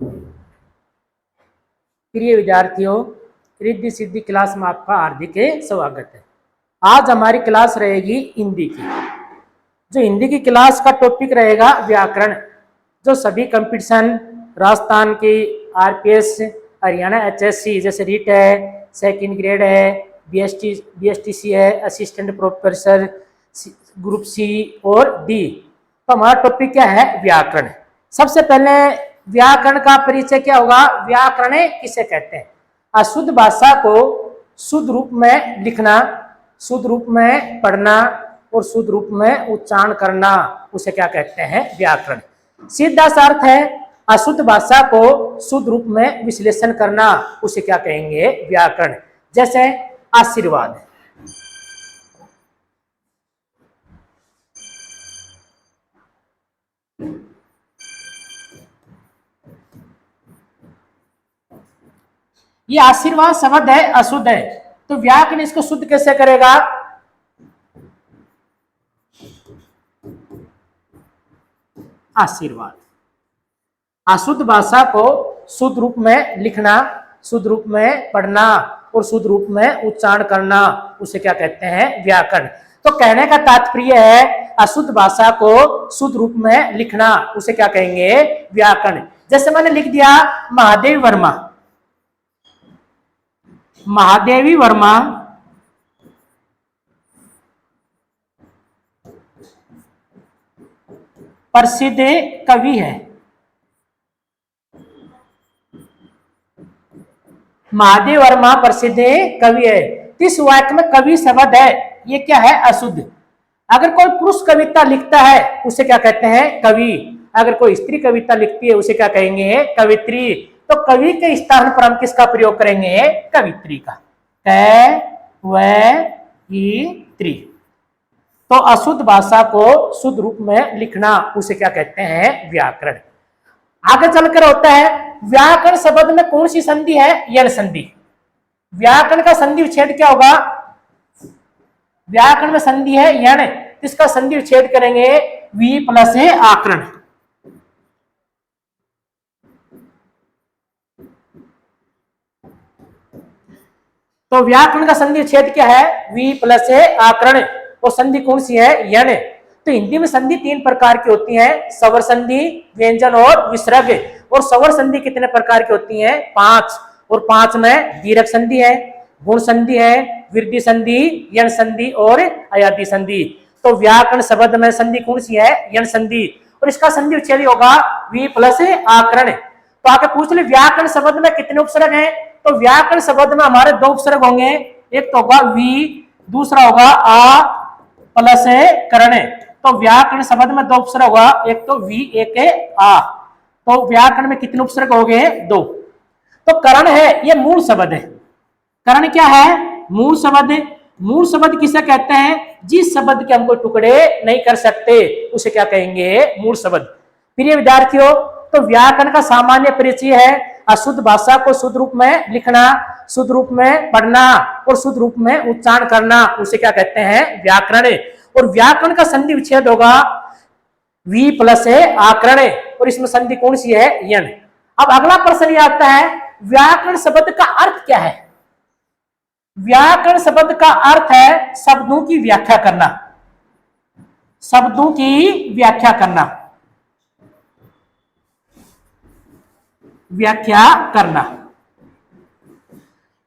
प्रिय विद्यार्थियों, रिद्धि सिद्धि क्लास में आपका हार्दिक स्वागत है। आज हमारी क्लास रहेगी हिंदी की। जो हिंदी की क्लास का टॉपिक रहेगा व्याकरण। जो सभी कंपटीशन राजस्थान की आरपीएस, हरियाणा एचएससी जैसे रीट है, सेकंड ग्रेड है, बीएसटीसी है, असिस्टेंट प्रोफेसर ग्रुप सी और डी, तो हमारा टॉपिक क्या है? व्याकरण। सबसे पहले व्याकरण का परिचय क्या होगा? व्याकरण किसे कहते हैं? अशुद्ध भाषा को शुद्ध रूप में लिखना, शुद्ध रूप में पढ़ना और शुद्ध रूप में उच्चारण करना, उसे क्या कहते हैं? व्याकरण। सीधा सा अर्थ है अशुद्ध भाषा को शुद्ध रूप में विश्लेषण करना, उसे क्या कहेंगे? व्याकरण। जैसे आशीर्वाद, ये आशीर्वाद शब्द है, अशुद्ध है, तो व्याकरण इसको शुद्ध कैसे करेगा? आशीर्वाद। अशुद्ध भाषा को शुद्ध रूप में लिखना, शुद्ध रूप में पढ़ना और शुद्ध रूप में उच्चारण करना, उसे क्या कहते हैं? व्याकरण। तो कहने का तात्पर्य है अशुद्ध भाषा को शुद्ध रूप में लिखना, उसे क्या कहेंगे? व्याकरण। जैसे मैंने लिख दिया महादेव वर्मा, महादेवी वर्मा प्रसिद्ध कवि है। महादेव वर्मा प्रसिद्ध कवि है। इस वाक्य में कवि शब्द है, ये क्या है? अशुद्ध। अगर कोई पुरुष कविता लिखता है उसे क्या कहते हैं? कवि। अगर कोई स्त्री कविता लिखती है उसे क्या कहेंगे? कवित्री। तो कवि के स्थान पर हम किसका प्रयोग करेंगे? कवित्री का। कवित्री। तो अशुद्ध भाषा को शुद्ध रूप में लिखना, उसे क्या कहते हैं? व्याकरण। आगे चलकर होता है व्याकरण शब्द में कौन सी संधि है? यण संधि। व्याकरण का संधि विच्छेद क्या होगा? व्याकरण में संधि है यण, इसका संधि विच्छेद करेंगे वी प्लस आकरण। तो व्याकरण का संधि विच्छेद क्या है? वी प्लस आकरण। और संधि कौन सी है? यण। तो हिंदी में संधि तीन प्रकार की होती है, स्वर संधि, व्यंजन और विसर्ग। और स्वर संधि कितने प्रकार की होती है? 5। और 5 में दीर्घ संधि है, गुण संधि है, वृद्धि संधि, यण संधि और अयादि संधि। तो व्याकरण शब्द में संधि कौन सी है? यण संधि। और इसका संधि विच्छेद होगा वी प्लस आकरण। तो आके पूछ ले व्याकरण शब्द में कितने उपसर्ग हैं? तो व्याकरण शब्द में हमारे 2 उपसर्ग होंगे, एक तो होगा वी, दूसरा होगा आ प्लस करण। तो व्याकरण शब्द में 2 उपसर्ग होगा, एक तो वी, एक आ। तो व्याकरण में कितने उपसर्ग हो गए? 2। तो करण है, ये मूल शब्द है। करण क्या है? मूल शब्द। मूल शब्द किसे कहते हैं? जिस शब्द के हम कोई टुकड़े नहीं कर सकते, उसे क्या कहेंगे? मूल शब्द। प्रिय विद्यार्थियों, तो व्याकरण का सामान्य परिचय है अशुद्ध भाषा को शुद्ध रूप में लिखना, शुद्ध रूप में पढ़ना और शुद्ध रूप में उच्चारण करना, उसे क्या कहते हैं? व्याकरण। और व्याकरण का संधि विच्छेद होगा वी प्लस आकरण। और इसमें संधि कौन सी है? यण। अब अगला प्रश्न यह आता है व्याकरण शब्द का अर्थ क्या है? व्याकरण शब्द का अर्थ है शब्दों की व्याख्या करना, शब्दों की व्याख्या करना, व्याख्या करना।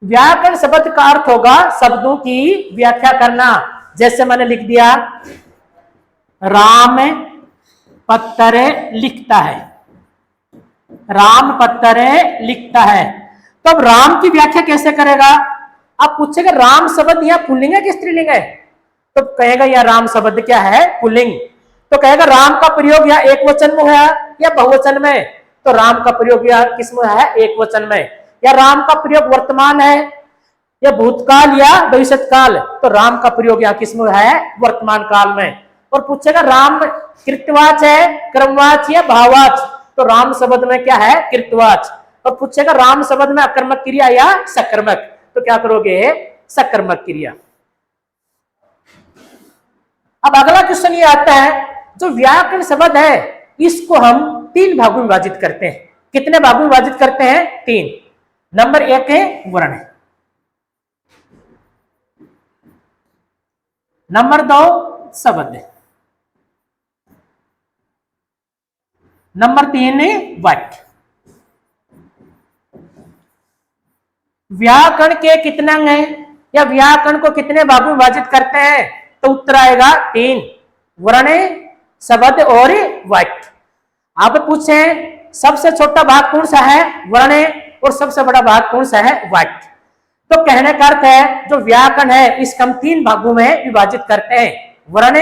व्याकरण शब्द का अर्थ होगा शब्दों की व्याख्या करना। जैसे मैंने लिख दिया राम पत्थर लिखता है, राम पत्थर लिखता है। तो अब राम की व्याख्या कैसे करेगा? आप पूछेगा राम शब्द यह पुल्लिंग है कि स्त्रीलिंग है? तो कहेगा यह राम शब्द क्या है? पुल्लिंग। तो कहेगा राम का प्रयोग या एक वचन में है या बहुवचन में? तो राम का प्रयोग या किस में है? एक वचन में। या राम का प्रयोग वर्तमान है या भूतकाल या भविष्य काल? तो राम का प्रयोग या किस में है? वर्तमान काल में। और पूछेगा राम कृतवाच है, क्रमवाच या भाववाच? तो राम शब्द में क्या है? कृतवाच। और पूछेगा राम शब्द में अकर्मक क्रिया या सकर्मक? तो क्या करोगे? सकर्मक क्रिया। अब अगला क्वेश्चन ये आता है जो व्याकरण शब्द है इसको हम 3 भागों में विभाजित करते हैं। कितने भागों में विभाजित करते हैं? 3। नंबर 1 है वर्ण, नंबर 2 शब्द, नंबर 3 वाक्य। व्याकरण के कितने अंग हैं या व्याकरण को कितने भागों में विभाजित करते हैं? तो उत्तर आएगा 3, वर्ण, शब्द और वाक्य। आप पूछे सबसे छोटा भाग कौन सा है? वर्ण, और सबसे बड़ा भाग कौन सा है? वाक्य। तो कहने का अर्थ है जो व्याकरण है इसको हम 3 भागों में विभाजित करते हैं, वर्ण,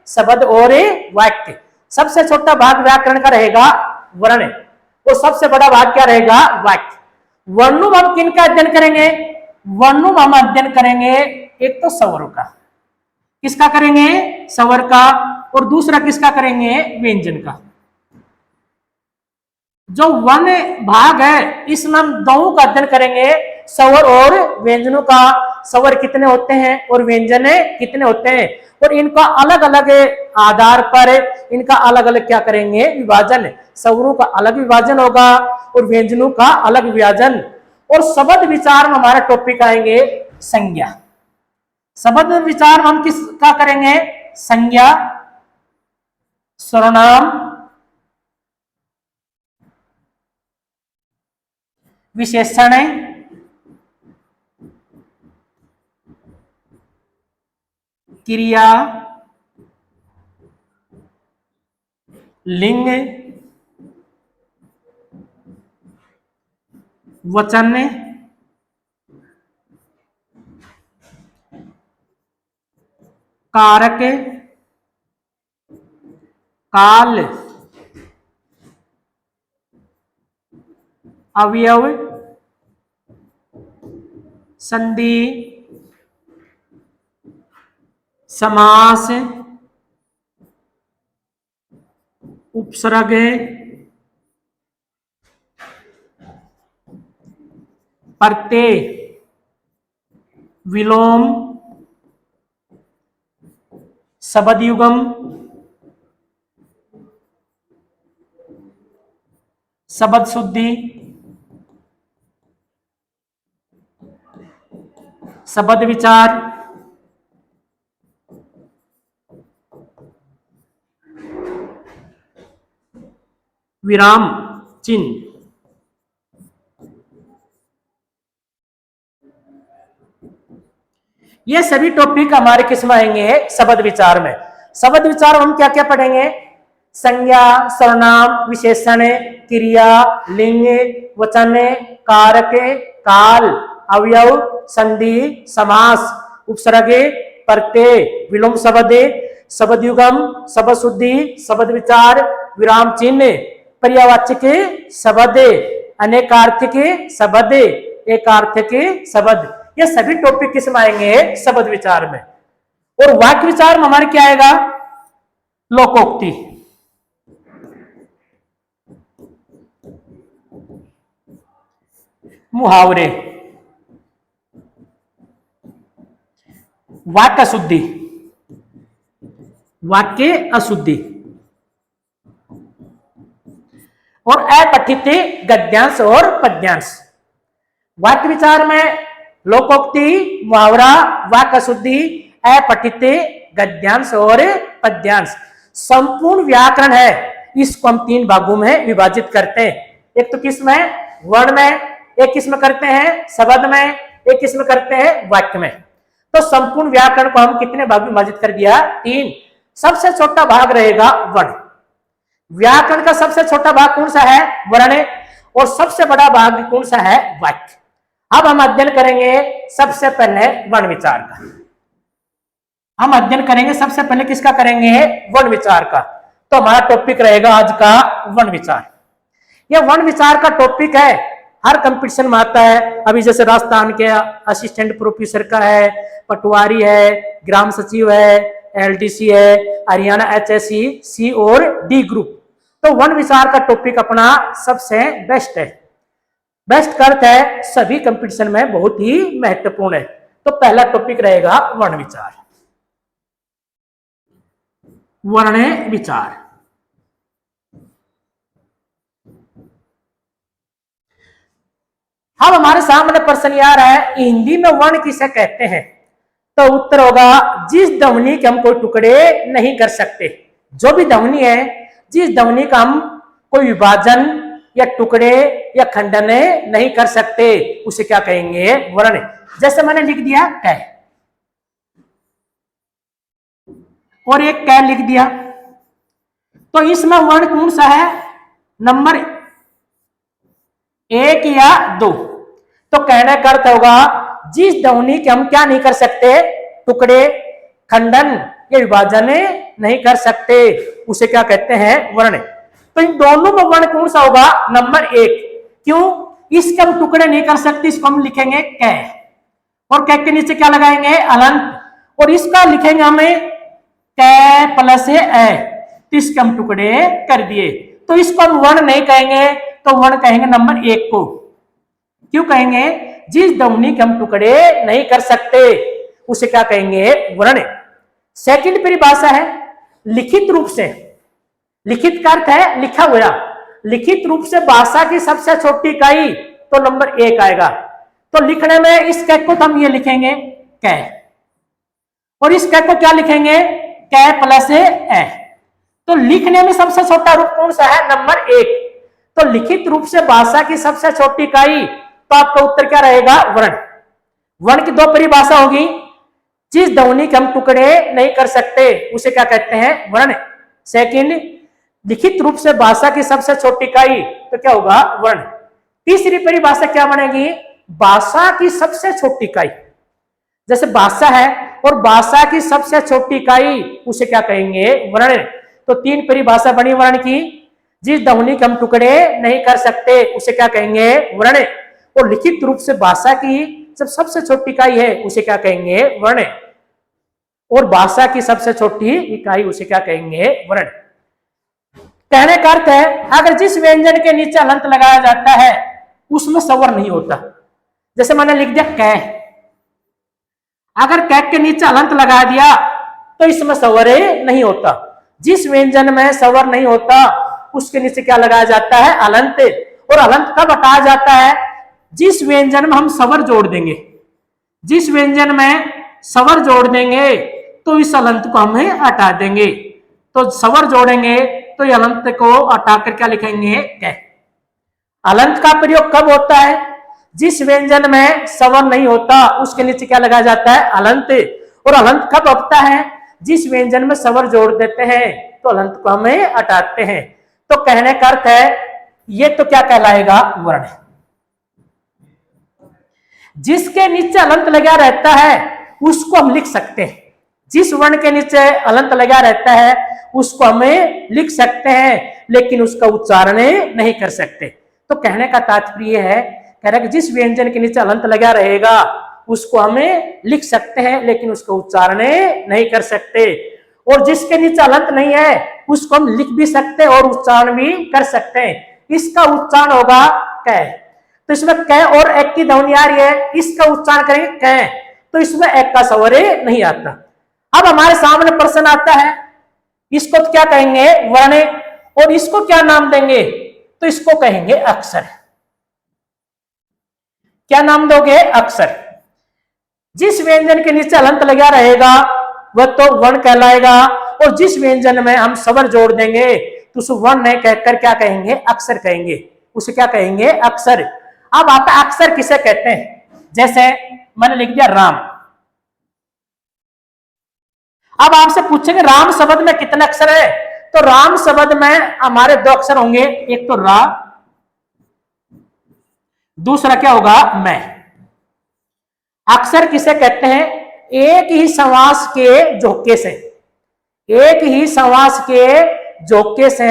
शब्द और वाक्य। सबसे छोटा भाग व्याकरण का रहेगा वर्ण, और सबसे बड़ा भाग क्या रहेगा? वाक्य। वर्णों हम किन का अध्ययन करेंगे? वर्णों हम अध्ययन करेंगे एक तो स्वरों का, किसका करेंगे? स्वर का, और दूसरा किसका करेंगे? व्यंजन का। जो वर्ण भाग है इसमें हम दोनों का अध्ययन करेंगे, स्वर और व्यंजनों का। स्वर कितने होते हैं और व्यंजन कितने होते हैं, और इनका अलग अलग आधार पर इनका अलग अलग क्या करेंगे? विभाजन। स्वरों का अलग विभाजन होगा और व्यंजनों का अलग विभाजन। और शब्द विचार में हमारा टॉपिक आएंगे संज्ञा। शब्द विचार में हम किसका करेंगे? संज्ञा, सर्वनाम, विशेषण, क्रिया, लिंग, वचन, कारक, काल, अवयव, संधि, समास, उपसर्ग, प्रत्यय, विलोम, शब्द युगम, शब्द शुद्धि, शब्द विचार, विराम चिन्ह। ये सभी टॉपिक हमारे किस में आएंगे? शब्द विचार में। शब्द विचार हम क्या क्या पढ़ेंगे? संज्ञा, सर्वनाम, विशेषण, क्रिया, लिंग, वचन, कारक, काल, अवयव, संधि, समास, उपसर्ग, प्रत्यय, विलोम शब्द, शब्द युगम, शब्द शुद्धि, शब्द विचार, विराम चिन्ह, पर्यावाचक शब्द, अनेकार्थक शब्द, एकार्थक शब्द। ये सभी टॉपिक किस में आएंगे? शब्द विचार में। और वाक्य विचार में हमारे क्या आएगा? लोकोक्ति, मुहावरे, वाक्य शुद्धि, वाक्य अशुद्धि, और अपठित गद्यांश और पद्यांश। वाक्य विचार में लोकोक्ति, मुहावरा, वाक्य शुद्धि, अपठित गद्यांश और पद्यांश। संपूर्ण व्याकरण है इसको हम 3 भागों में विभाजित करते हैं। एक तो किस में? वर्ण में, एक किस में करते हैं? शब्द में, एक किस में करते हैं? वाक्य में। तो संपूर्ण व्याकरण को हम कितने भाग में विभाजित कर दिया? 3। सबसे छोटा भाग रहेगा वर्ण। व्याकरण का सबसे छोटा भाग कौन सा है? वर्ण, और सबसे बड़ा भाग कौन सा है? वाक्य। अब हम अध्ययन करेंगे सबसे पहले वर्ण विचार का। हम अध्ययन करेंगे सबसे पहले किसका करेंगे? वर्ण विचार का। तो हमारा टॉपिक रहेगा आज का वर्ण विचार। यह वर्ण विचार का टॉपिक है, हर कंपटीशन में आता है। अभी जैसे राजस्थान के असिस्टेंट प्रोफेसर का है, पटवारी है, ग्राम सचिव है, एलडीसी है, हरियाणा एचएससी सी और डी ग्रुप। तो वर्ण विचार का टॉपिक अपना सबसे बेस्ट है। बेस्ट का अर्थ है सभी कंपटीशन में बहुत ही महत्वपूर्ण है। तो पहला टॉपिक रहेगा वर्ण विचार। वर्ण विचार अब हमारे सामने प्रश्न आ रहा है हिंदी में वर्ण किसे कहते हैं, तो उत्तर होगा जिस ध्वनि के हम कोई टुकड़े नहीं कर सकते। जो भी ध्वनि है, जिस ध्वनि का हम कोई विभाजन या टुकड़े या खंडन नहीं कर सकते, उसे क्या कहेंगे, वर्ण। जैसे मैंने लिख दिया कै और एक कै लिख दिया, तो इसमें वर्ण कौन सा है, नंबर 1 या 2। तो कहने का अर्थ होगा जिस ध्वनि के हम क्या नहीं कर सकते, टुकड़े, खंडन या विभाजन नहीं कर सकते, उसे क्या कहते हैं, वर्ण। तो इन दोनों में वर्ण कौन सा होगा, नंबर 1। क्यों, इसके हम टुकड़े नहीं कर सकते, इसको हम लिखेंगे कै और कै के नीचे क्या लगाएंगे, अलंत, और इसका लिखेंगे हमें कै प्लस ए, तो इसके हम टुकड़े कर दिए। तो इसको हम वर्ण नहीं कहेंगे, तो वर्ण कहेंगे नंबर 1 को। क्यों कहेंगे, जिस ध्वनि के हम टुकड़े नहीं कर सकते, उसे क्या कहेंगे, वर्ण। सेकंड परिभाषा है लिखित रूप से। लिखित का अर्थ है लिखा हुआ, लिखित रूप से भाषा की सबसे छोटी इकाई, तो नंबर 1 आएगा। तो लिखने में इस कै को तो हम ये लिखेंगे कै, और इस कै को क्या लिखेंगे, कै प्लस ए। तो लिखने में सबसे छोटा रूप कौन सा है, नंबर 1। तो लिखित रूप से भाषा की सबसे छोटी इकाई, तो आपका उत्तर क्या रहेगा, वर्ण। वर्ण की 2 परिभाषा होगी, जिस ध्वनि के हम टुकड़े नहीं कर सकते, उसे क्या कहते हैं, वर्ण। सेकंड, लिखित रूप से भाषा की सबसे छोटी इकाई, तो क्या होगा, वर्ण। तीसरी परिभाषा क्या बनेगी, भाषा की सबसे छोटी इकाई। जैसे भाषा है और भाषा की सबसे छोटी इकाई, उसे क्या कहेंगे, वर्ण। तो 3 परिभाषा बनी वर्ण की, जिस ध्वनि के हम टुकड़े नहीं कर सकते, उसे क्या कहेंगे, वर्ण। और लिखित रूप से भाषा की जब सबसे छोटी इकाई है, उसे क्या कहेंगे, वर्ण। और भाषा की सबसे छोटी इकाई, उसे क्या कहेंगे, वर्ण। कहने का अर्थ है अगर जिस व्यंजन के नीचे हलंत लगाया जाता है उसमें स्वर नहीं होता। जैसे मैंने लिख दिया कै, अगर कै के नीचे हलंत लगा दिया तो इसमें स्वर नहीं होता। जिस व्यंजन में स्वर नहीं होता उसके नीचे क्या लगाया जाता है, हलंत। और हलंत कब हटाया जाता है, जिस व्यंजन में हम स्वर जोड़ देंगे। जिस व्यंजन में स्वर जोड़ देंगे तो इस हलंत को हम हटा देंगे। तो स्वर जोड़ेंगे तो ये हलंत को हटाकर क्या लिखेंगे, कै। हलंत का प्रयोग कब होता है, जिस व्यंजन में स्वर नहीं होता उसके नीचे क्या लगाया जाता है, हलंत। और हलंत कब होता है, जिस व्यंजन में स्वर जोड़ देते हैं तो हलंत को हमें हटाते हैं। तो कहने का अर्थ है ये तो क्या कहलाएगा, वर्ण। जिसके नीचे हलंत लगा रहता है उसको हम लिख सकते हैं। जिस वर्ण के नीचे हलंत लगा रहता है उसको हमें लिख सकते हैं, लेकिन उसका उच्चारण नहीं कर सकते। तो कहने का तात्पर्य है, कह रहा है कि जिस व्यंजन के नीचे हलंत लगा रहेगा उसको हमें लिख सकते हैं, लेकिन उसका उच्चारण नहीं कर सकते। और जिसके नीचे हलंत नहीं है उसको हम लिख भी सकते और उच्चारण भी कर सकते हैं। इसका उच्चारण होगा कै। तो इसमें कै और एक की ध्वनि आ रही है, इसका उच्चारण करेंगे कै, तो इसमें एक का स्वर नहीं आता। अब हमारे सामने प्रश्न आता है इसको तो क्या कहेंगे, वर्ण। और इसको क्या नाम देंगे, तो इसको कहेंगे अक्षर। क्या नाम दोगे, अक्षर। जिस व्यंजन के नीचे हलंत लगा रहेगा वह तो वर्ण कहलाएगा, और जिस व्यंजन में हम स्वर जोड़ देंगे तो उस वर्ण नहीं कहकर क्या कहेंगे, अक्षर कहेंगे। उसे क्या कहेंगे, अक्षर। अब आता अक्षर किसे कहते हैं, जैसे मैंने लिख दिया राम। अब आपसे पूछेंगे राम शब्द में कितने अक्षर है, तो राम शब्द में हमारे 2 अक्षर होंगे, एक तो रा, दूसरा क्या होगा, मैं। अक्षर किसे कहते हैं, एक ही समास के झोंके से, एक ही समास के झोंके से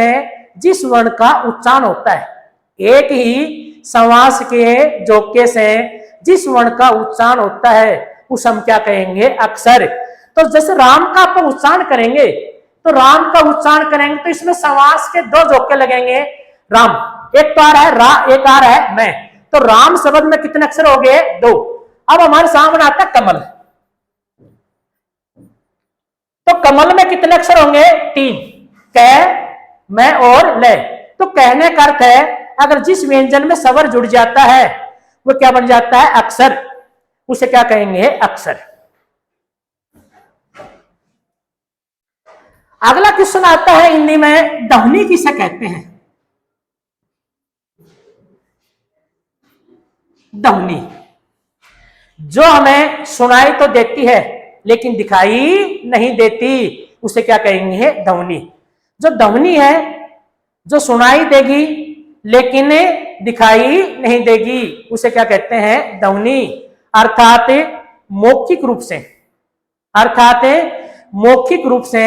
जिस वर्ण का उच्चारण होता है, एक ही समास के झोंके से जिस वर्ण का उच्चारण होता है उसे हम क्या कहेंगे, अक्षर। तो जैसे राम का आप उच्चारण करेंगे तो राम का उच्चारण करेंगे तो इसमें समास के 2 झोंके लगेंगे। राम एक तो आ रहा है रा, एक आ रहा है मैं, तो राम शब्द में कितने अक्षर हो गए, 2। अब हमारे सामने आता है कमल, तो कमल में कितने अक्षर होंगे, 3, कै, मैं और ले। तो कहने का अर्थ है अगर जिस व्यंजन में स्वर जुड़ जाता है वो क्या बन जाता है? अक्षर। उसे क्या कहेंगे? अक्षर। अगला क्वेश्चन आता है हिंदी में, ध्वनि किसे कहते हैं? ध्वनि जो हमें सुनाई तो देती है लेकिन दिखाई नहीं देती, उसे क्या कहेंगे? ध्वनि। जो ध्वनि है, जो सुनाई देगी लेकिन दिखाई नहीं देगी, उसे क्या कहते हैं? ध्वनि। अर्थात मौखिक रूप से, अर्थात मौखिक रूप से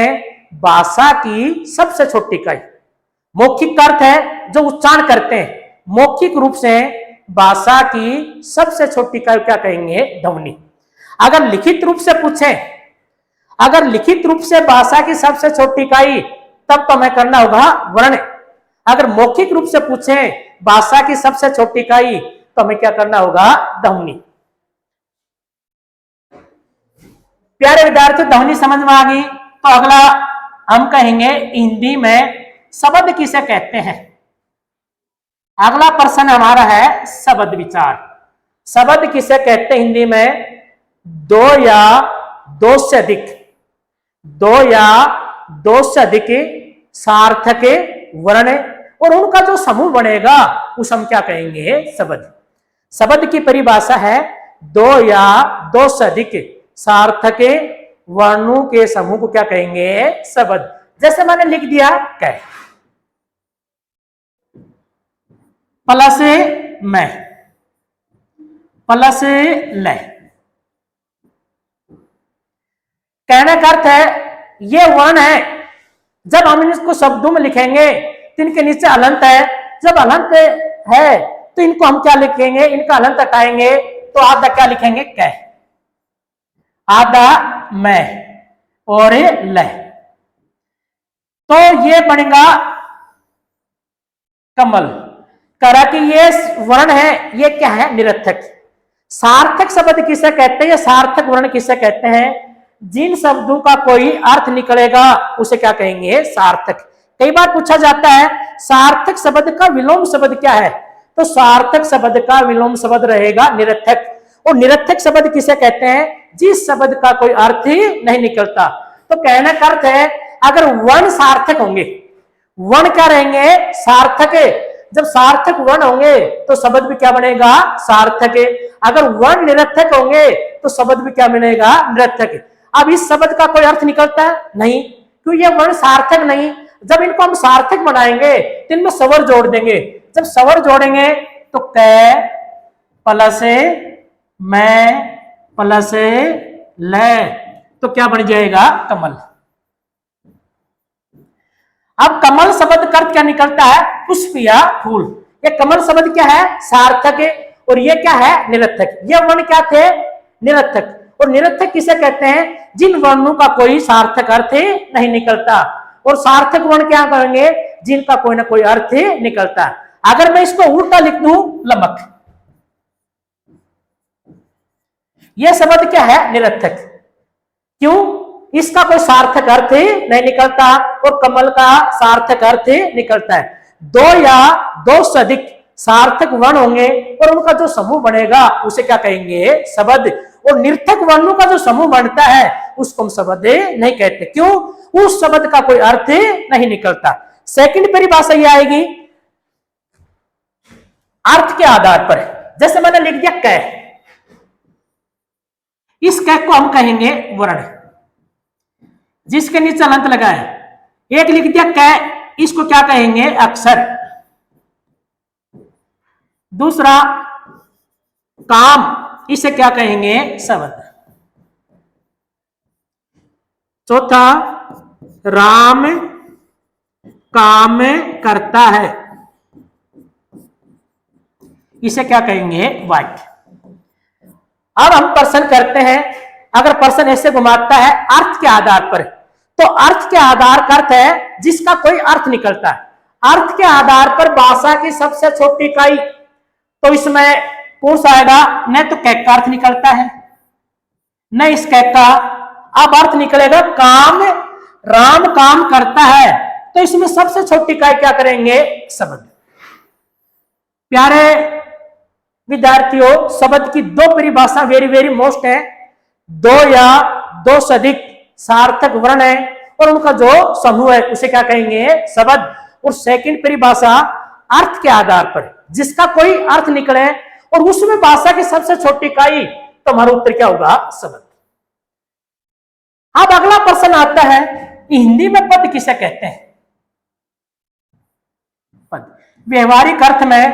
भाषा की सबसे छोटी इकाई। मौखिक का अर्थ है जो उच्चारण करते हैं, मौखिक रूप से भाषा की सबसे छोटी इकाई क्या कहेंगे? ध्वनि। अगर लिखित रूप से पूछें, अगर लिखित रूप से भाषा की सबसे छोटी इकाई, तब तो हमें करना होगा वर्ण। अगर मौखिक रूप से पूछें भाषा की सबसे छोटी इकाई, तो हमें क्या करना होगा? ध्वनि। प्यारे विद्यार्थियों, ध्वनि समझ में आ गई। तो अगला हम कहेंगे हिंदी में शब्द किसे कहते हैं? अगला प्रश्न हमारा है शब्द विचार। शब्द किसे कहते हैं हिंदी में? दो या दो से अधिक, दो या दो से अधिक सार्थक वर्ण और उनका जो समूह बनेगा उसे हम क्या कहेंगे? शब्द। शब्द की परिभाषा है दो या दो से अधिक सार्थक वर्णों के समूह को क्या कहेंगे? शब्द। जैसे मैंने लिख दिया कै प्लस मैं प्लस ले। कहने का अर्थ है ये वर्ण है, जब हम इसको शब्दों में लिखेंगे तो इनके नीचे हलंत है, जब हलंत है तो इनको हम क्या लिखेंगे? इनका हलंत हटाएंगे तो आधा क्या लिखेंगे? कै। आधा मैं और ले, तो ये बनेगा कमल। करा कि ये वर्ण है, ये क्या है? निरर्थक। सार्थक शब्द किसे कहते हैं? सार्थक वर्ण किसे कहते हैं? जिन शब्दों का कोई अर्थ निकलेगा उसे क्या कहेंगे? सार्थक। कई बार पूछा जाता है सार्थक शब्द का विलोम शब्द क्या है? तो सार्थक शब्द का विलोम शब्द रहेगा निरर्थक। और निरर्थक शब्द किसे कहते हैं? जिस शब्द का कोई अर्थ ही नहीं निकलता। तो कहने का अर्थ है अगर वर्ण सार्थक होंगे, वर्ण क्या रहेंगे? सार्थक। जब सार्थक वर्ण होंगे तो शब्द भी क्या बनेगा? सार्थक। अगर वर्ण निरर्थक होंगे तो शब्द भी क्या बनेगा? निरर्थक। अब इस शब्द का कोई अर्थ निकलता है? नहीं, क्योंकि ये वर्ण सार्थक नहीं। जब इनको हम सार्थक बनाएंगे तो इनमें स्वर जोड़ देंगे। जब स्वर जोड़ेंगे तो कै प्लस मैं प्लस ले, तो क्या बन जाएगा? कमल। अब कमल शब्द का अर्थ क्या निकलता है? पुष्प या फूल। ये कमल शब्द क्या है? सार्थक। और ये क्या है? निरर्थक। ये वर्ण क्या थे? निरर्थक। और निरर्थक किसे कहते हैं? जिन वर्णों का कोई सार्थक अर्थ नहीं निकलता। और सार्थक वर्ण क्या कहेंगे? जिनका कोई ना कोई अर्थ निकलता। अगर मैं इसको उल्टा लिख दूं, लमक, यह शब्द क्या है? निरर्थक। क्यों? इसका कोई सार्थक अर्थ नहीं निकलता और कमल का सार्थक अर्थ निकलता है। दो या दो से अधिक सार्थक वर्ण होंगे और उनका जो समूह बनेगा उसे क्या कहेंगे? शब्द। और निरर्थक वर्णों का जो समूह बनता है उसको हम शब्द नहीं कहते। क्यों? उस शब्द का कोई अर्थ नहीं निकलता। सेकंड परिभाषा यह आएगी अर्थ के आधार पर। जैसे मैंने लिख दिया कै, इस कै को हम कहेंगे वर्ण, जिसके नीचे अनंत लगाए। एक लिख दिया कै, इसको क्या कहेंगे? अक्षर। दूसरा काम, इसे क्या कहेंगे? शब्द। चौथा राम काम करता है, इसे क्या कहेंगे? वाक्य। अब हम प्रश्न करते हैं, अगर प्रश्न ऐसे घुमाता है अर्थ के आधार पर, तो अर्थ के आधार का अर्थ है जिसका कोई अर्थ निकलता है। अर्थ के आधार पर भाषा की सबसे छोटी इकाई, तो इसमें कौन सा आएगा? न तो कैक का अर्थ निकलता है, न इस कैक का। अब अर्थ निकलेगा काम, राम काम करता है, तो इसमें सबसे छोटी इकाई क्या करेंगे? शब्द। प्यारे विद्यार्थियों, शब्द की दो परिभाषा वेरी वेरी मोस्ट है। दो या दो से अधिक सार्थक वर्ण है और उनका जो समूह है उसे क्या कहेंगे? शब्द। और सेकंड परिभाषा अर्थ के आधार पर, जिसका कोई अर्थ निकले और उसमें भाषा की सबसे छोटी इकाई, तो हमारा उत्तर क्या होगा? शब्द। अब अगला प्रश्न आता है, हिंदी में पद किसे कहते हैं? पद व्यवहारिक अर्थ में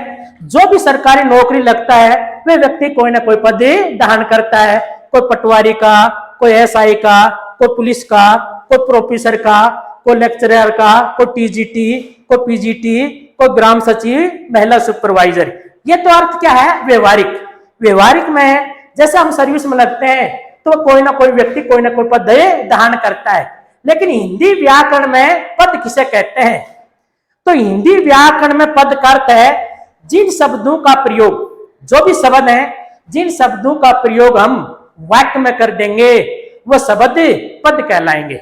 जो भी सरकारी नौकरी लगता है वह व्यक्ति कोई ना कोई पद धारण करता है। कोई पटवारी का, कोई एसआई का, कोई पुलिस का, कोई प्रोफेसर का, कोई लेक्चरर का, कोई टीजीटी, कोई पीजीटी, कोई ग्राम सचिव, महिला सुपरवाइजर। ये तो अर्थ क्या है? व्यवहारिक। व्यवहारिक में जैसे हम सर्विस में लगते हैं तो कोई ना कोई व्यक्ति कोई ना कोई पद धारण करता है। लेकिन हिंदी व्याकरण में पद किसे कहते हैं? तो हिंदी व्याकरण में पद का अर्थ है जिन शब्दों का प्रयोग, जो भी शब्द है, जिन शब्दों का प्रयोग हम वाक्य में कर देंगे वो शब्द पद कहलाएंगे।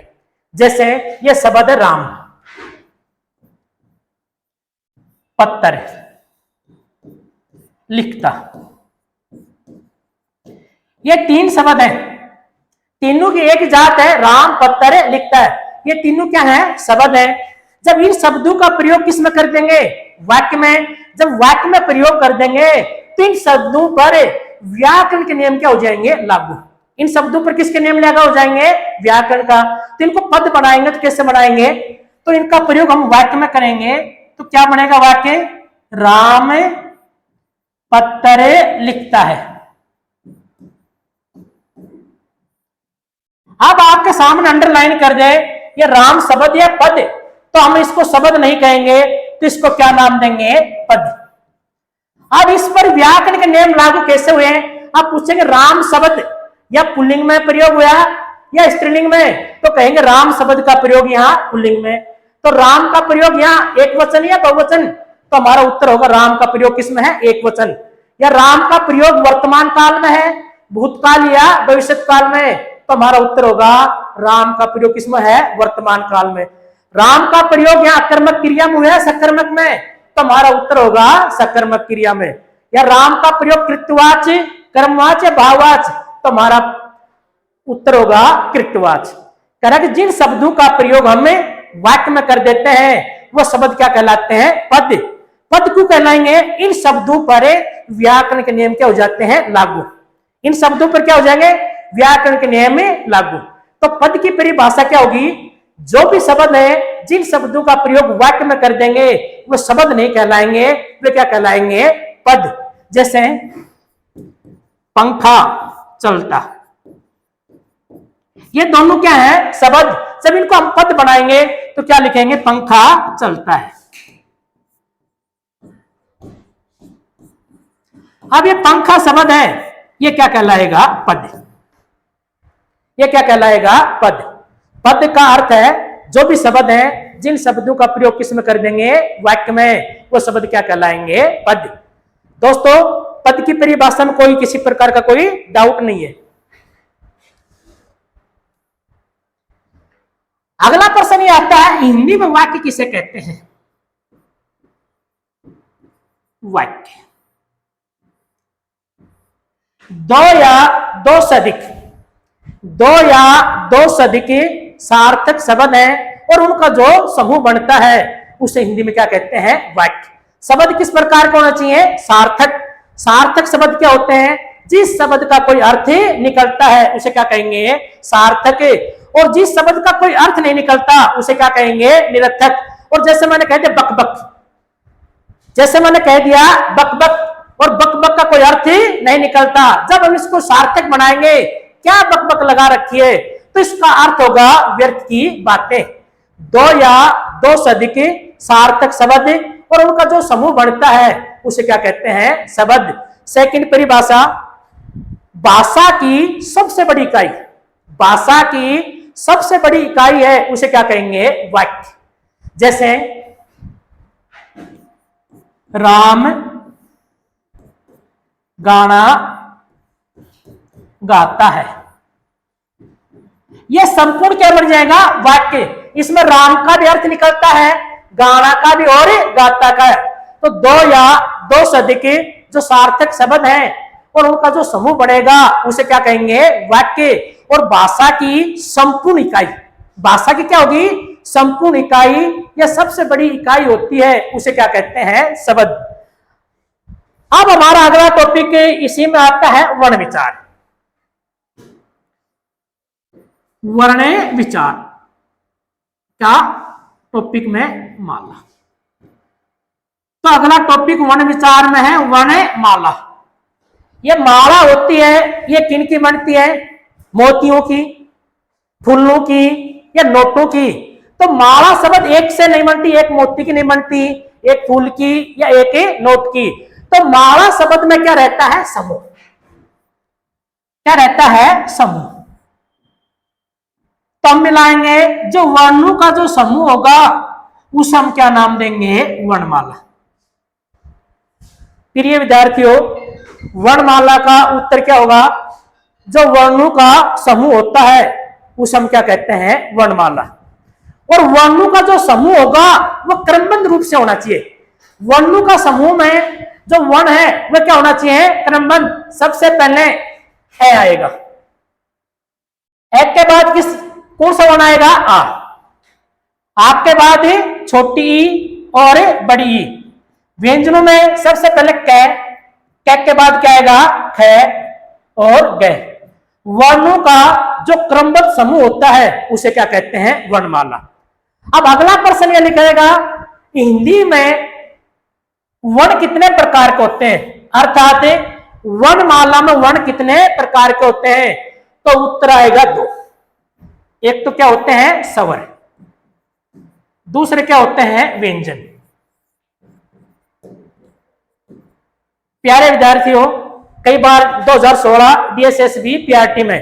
जैसे ये शब्द है राम, पत्थर, लिखता। ये तीन शब्द हैं, तीनों की एक जात है, राम, पत्थर, लिखता है। ये तीनों क्या है? शब्द है। जब इन शब्दों का प्रयोग किस में कर देंगे? वाक्य में। जब वाक्य में प्रयोग कर देंगे तो इन शब्दों पर व्याकरण के नियम क्या हो जाएंगे? लागू। इन शब्दों पर किसके नियम लागू हो जाएंगे? व्याकरण का। तो इनको पद बनाएंगे तो कैसे बनाएंगे? तो इनका प्रयोग हम वाक्य में करेंगे तो क्या बनेगा वाक्य? राम पत्थर लिखता है। अब आपके सामने अंडरलाइन कर दे ये राम शब्द या पद, तो हम इसको शब्द नहीं कहेंगे, तो इसको क्या नाम देंगे? पद। अब इस पर व्याकरण के नियम लागू कैसे हुए? आप पूछेंगे राम शब्द या पुल्लिंग में प्रयोग हुआ या स्त्रीलिंग में, तो कहेंगे राम शब्द का प्रयोग यहाँ पुल्लिंग में। तो राम का प्रयोग यहाँ एक वचन या बहुवचन, तो हमारा उत्तर होगा राम का प्रयोग किसमें है? एक वचन। या राम का प्रयोग वर्तमान काल में है, भूतकाल या भविष्य काल में, तो हमारा उत्तर होगा राम का प्रयोग किसमें है? वर्तमान काल में। राम का प्रयोग यहाँ कर्मक क्रिया में हुआ है, सकर्मक में, तो हमारा उत्तर होगा सकर्मक क्रिया में। या राम का प्रयोग कृत्यवाच, कर्मवाच या भाववाच, तो हमारा उत्तर होगा कृत्यवाच। करेक्ट। जिन शब्दों का प्रयोग हमें वाक्य में कर देते हैं वो शब्द क्या कहलाते हैं? पद। पद क्यों कहलाएंगे? इन शब्दों पर व्याकरण के नियम क्या हो जाते हैं? लागू। इन शब्दों पर क्या हो जाएंगे? व्याकरण के नियम में लागू। तो पद की परिभाषा क्या होगी? जो भी शब्द है जिन शब्दों का प्रयोग वाक्य में कर देंगे वो शब्द नहीं कहलाएंगे, वे क्या कहलाएंगे? पद। जैसे पंखा, चलता, ये दोनों क्या है? शब्द। जब इनको हम पद बनाएंगे तो क्या लिखेंगे? पंखा चलता है। अब ये पंखा शब्द है, ये क्या कहलाएगा? पद। ये क्या कहलाएगा? पद। पद का अर्थ है जो भी शब्द है जिन शब्दों का प्रयोग किस में कर देंगे? वाक्य में, वो शब्द क्या कहलाएंगे? पद। दोस्तों, पद की परिभाषा में कोई किसी प्रकार का कोई डाउट नहीं है। अगला प्रश्न ये आता है, हिंदी में वाक्य किसे कहते हैं? वाक्य दो या दो से अधिक, दो या दो से अधिक सार्थक शब्द है और उनका जो समूह बनता है उसे हिंदी में क्या कहते हैं? वाक्य। शब्द किस प्रकार का होना चाहिए? सार्थक। सार्थक शब्द क्या होते हैं? जिस शब्द का कोई अर्थ निकलता है उसे क्या कहेंगे? सार्थक। और जिस शब्द का कोई अर्थ नहीं निकलता उसे क्या कहेंगे? निरर्थक। और जैसे मैंने कह दिया बकबक, जैसे मैंने कह दिया बकबक, और बकबक का कोई अर्थ नहीं निकलता, जब हम इसको सार्थक बनाएंगे, क्या बकबक लगा रखी है, तो इसका अर्थ होगा व्यर्थ की बातें। दो या दो से अधिक सार्थक शब्द और उनका जो समूह बनता है उसे क्या कहते हैं? शब्द। सेकंड परिभाषा, भाषा की सबसे बड़ी इकाई, भाषा की सबसे बड़ी इकाई है उसे क्या कहेंगे? वाक्य। जैसे राम गाना गाता है, यह संपूर्ण क्या बन जाएगा? वाक्य। इसमें राम का भी अर्थ निकलता है, गाना का भी और गाता का है। तो दो या दो से अधिक जो सार्थक शब्द हैं और उनका जो समूह बढ़ेगा उसे क्या कहेंगे, वाक्य। और भाषा की संपूर्ण इकाई, भाषा की क्या होगी, संपूर्ण इकाई या सबसे बड़ी इकाई होती है, उसे क्या कहते हैं, शब्द। अब हमारा अगला टॉपिक इसी में आता है वर्ण विचार। वर्ण विचार क्या टॉपिक में माला। तो अगला टॉपिक वर्ण विचार में है वर्ण माला। ये माला होती है, ये किन की बनती है, मोतियों की, फूलों की या नोटों की। तो माला शब्द एक से नहीं बनती, एक मोती की नहीं बनती, एक फूल की या एक नोट की। तो माला शब्द में क्या रहता है, समूह। क्या रहता है, समूह। तो हम मिलाएंगे जो वर्णों का जो समूह होगा उसे हम क्या नाम देंगे, वर्णमाला। प्रिय विद्यार्थियों, वर्णमाला का उत्तर क्या होगा, जो वर्णों का समूह होता है उसे हम क्या कहते हैं, वर्णमाला। और वर्णों का जो समूह होगा वो क्रमबद्ध रूप से होना चाहिए। वर्णों का समूह में जो वर्ण है वह क्या होना चाहिए, क्रमबद्ध। सबसे पहले ए आएगा, ए के बाद किस कौन सा वर्ण आएगा, आ। आपके बाद छोटी ई और बड़ी ई। व्यंजनों में सबसे पहले कै के बाद क्या आएगा, ख और ग। वर्णों का जो क्रमबद्ध समूह होता है उसे क्या कहते हैं, वर्णमाला। अब अगला प्रश्न यह निकलेगा, हिंदी में वर्ण कितने प्रकार के होते हैं, अर्थात वर्णमाला में वर्ण कितने प्रकार के होते हैं। तो उत्तर आएगा दो। एक तो क्या होते हैं, स्वर, दूसरे क्या होते हैं, व्यंजन। प्यारे विद्यार्थियों, कई बार 2016 DSSB PRT में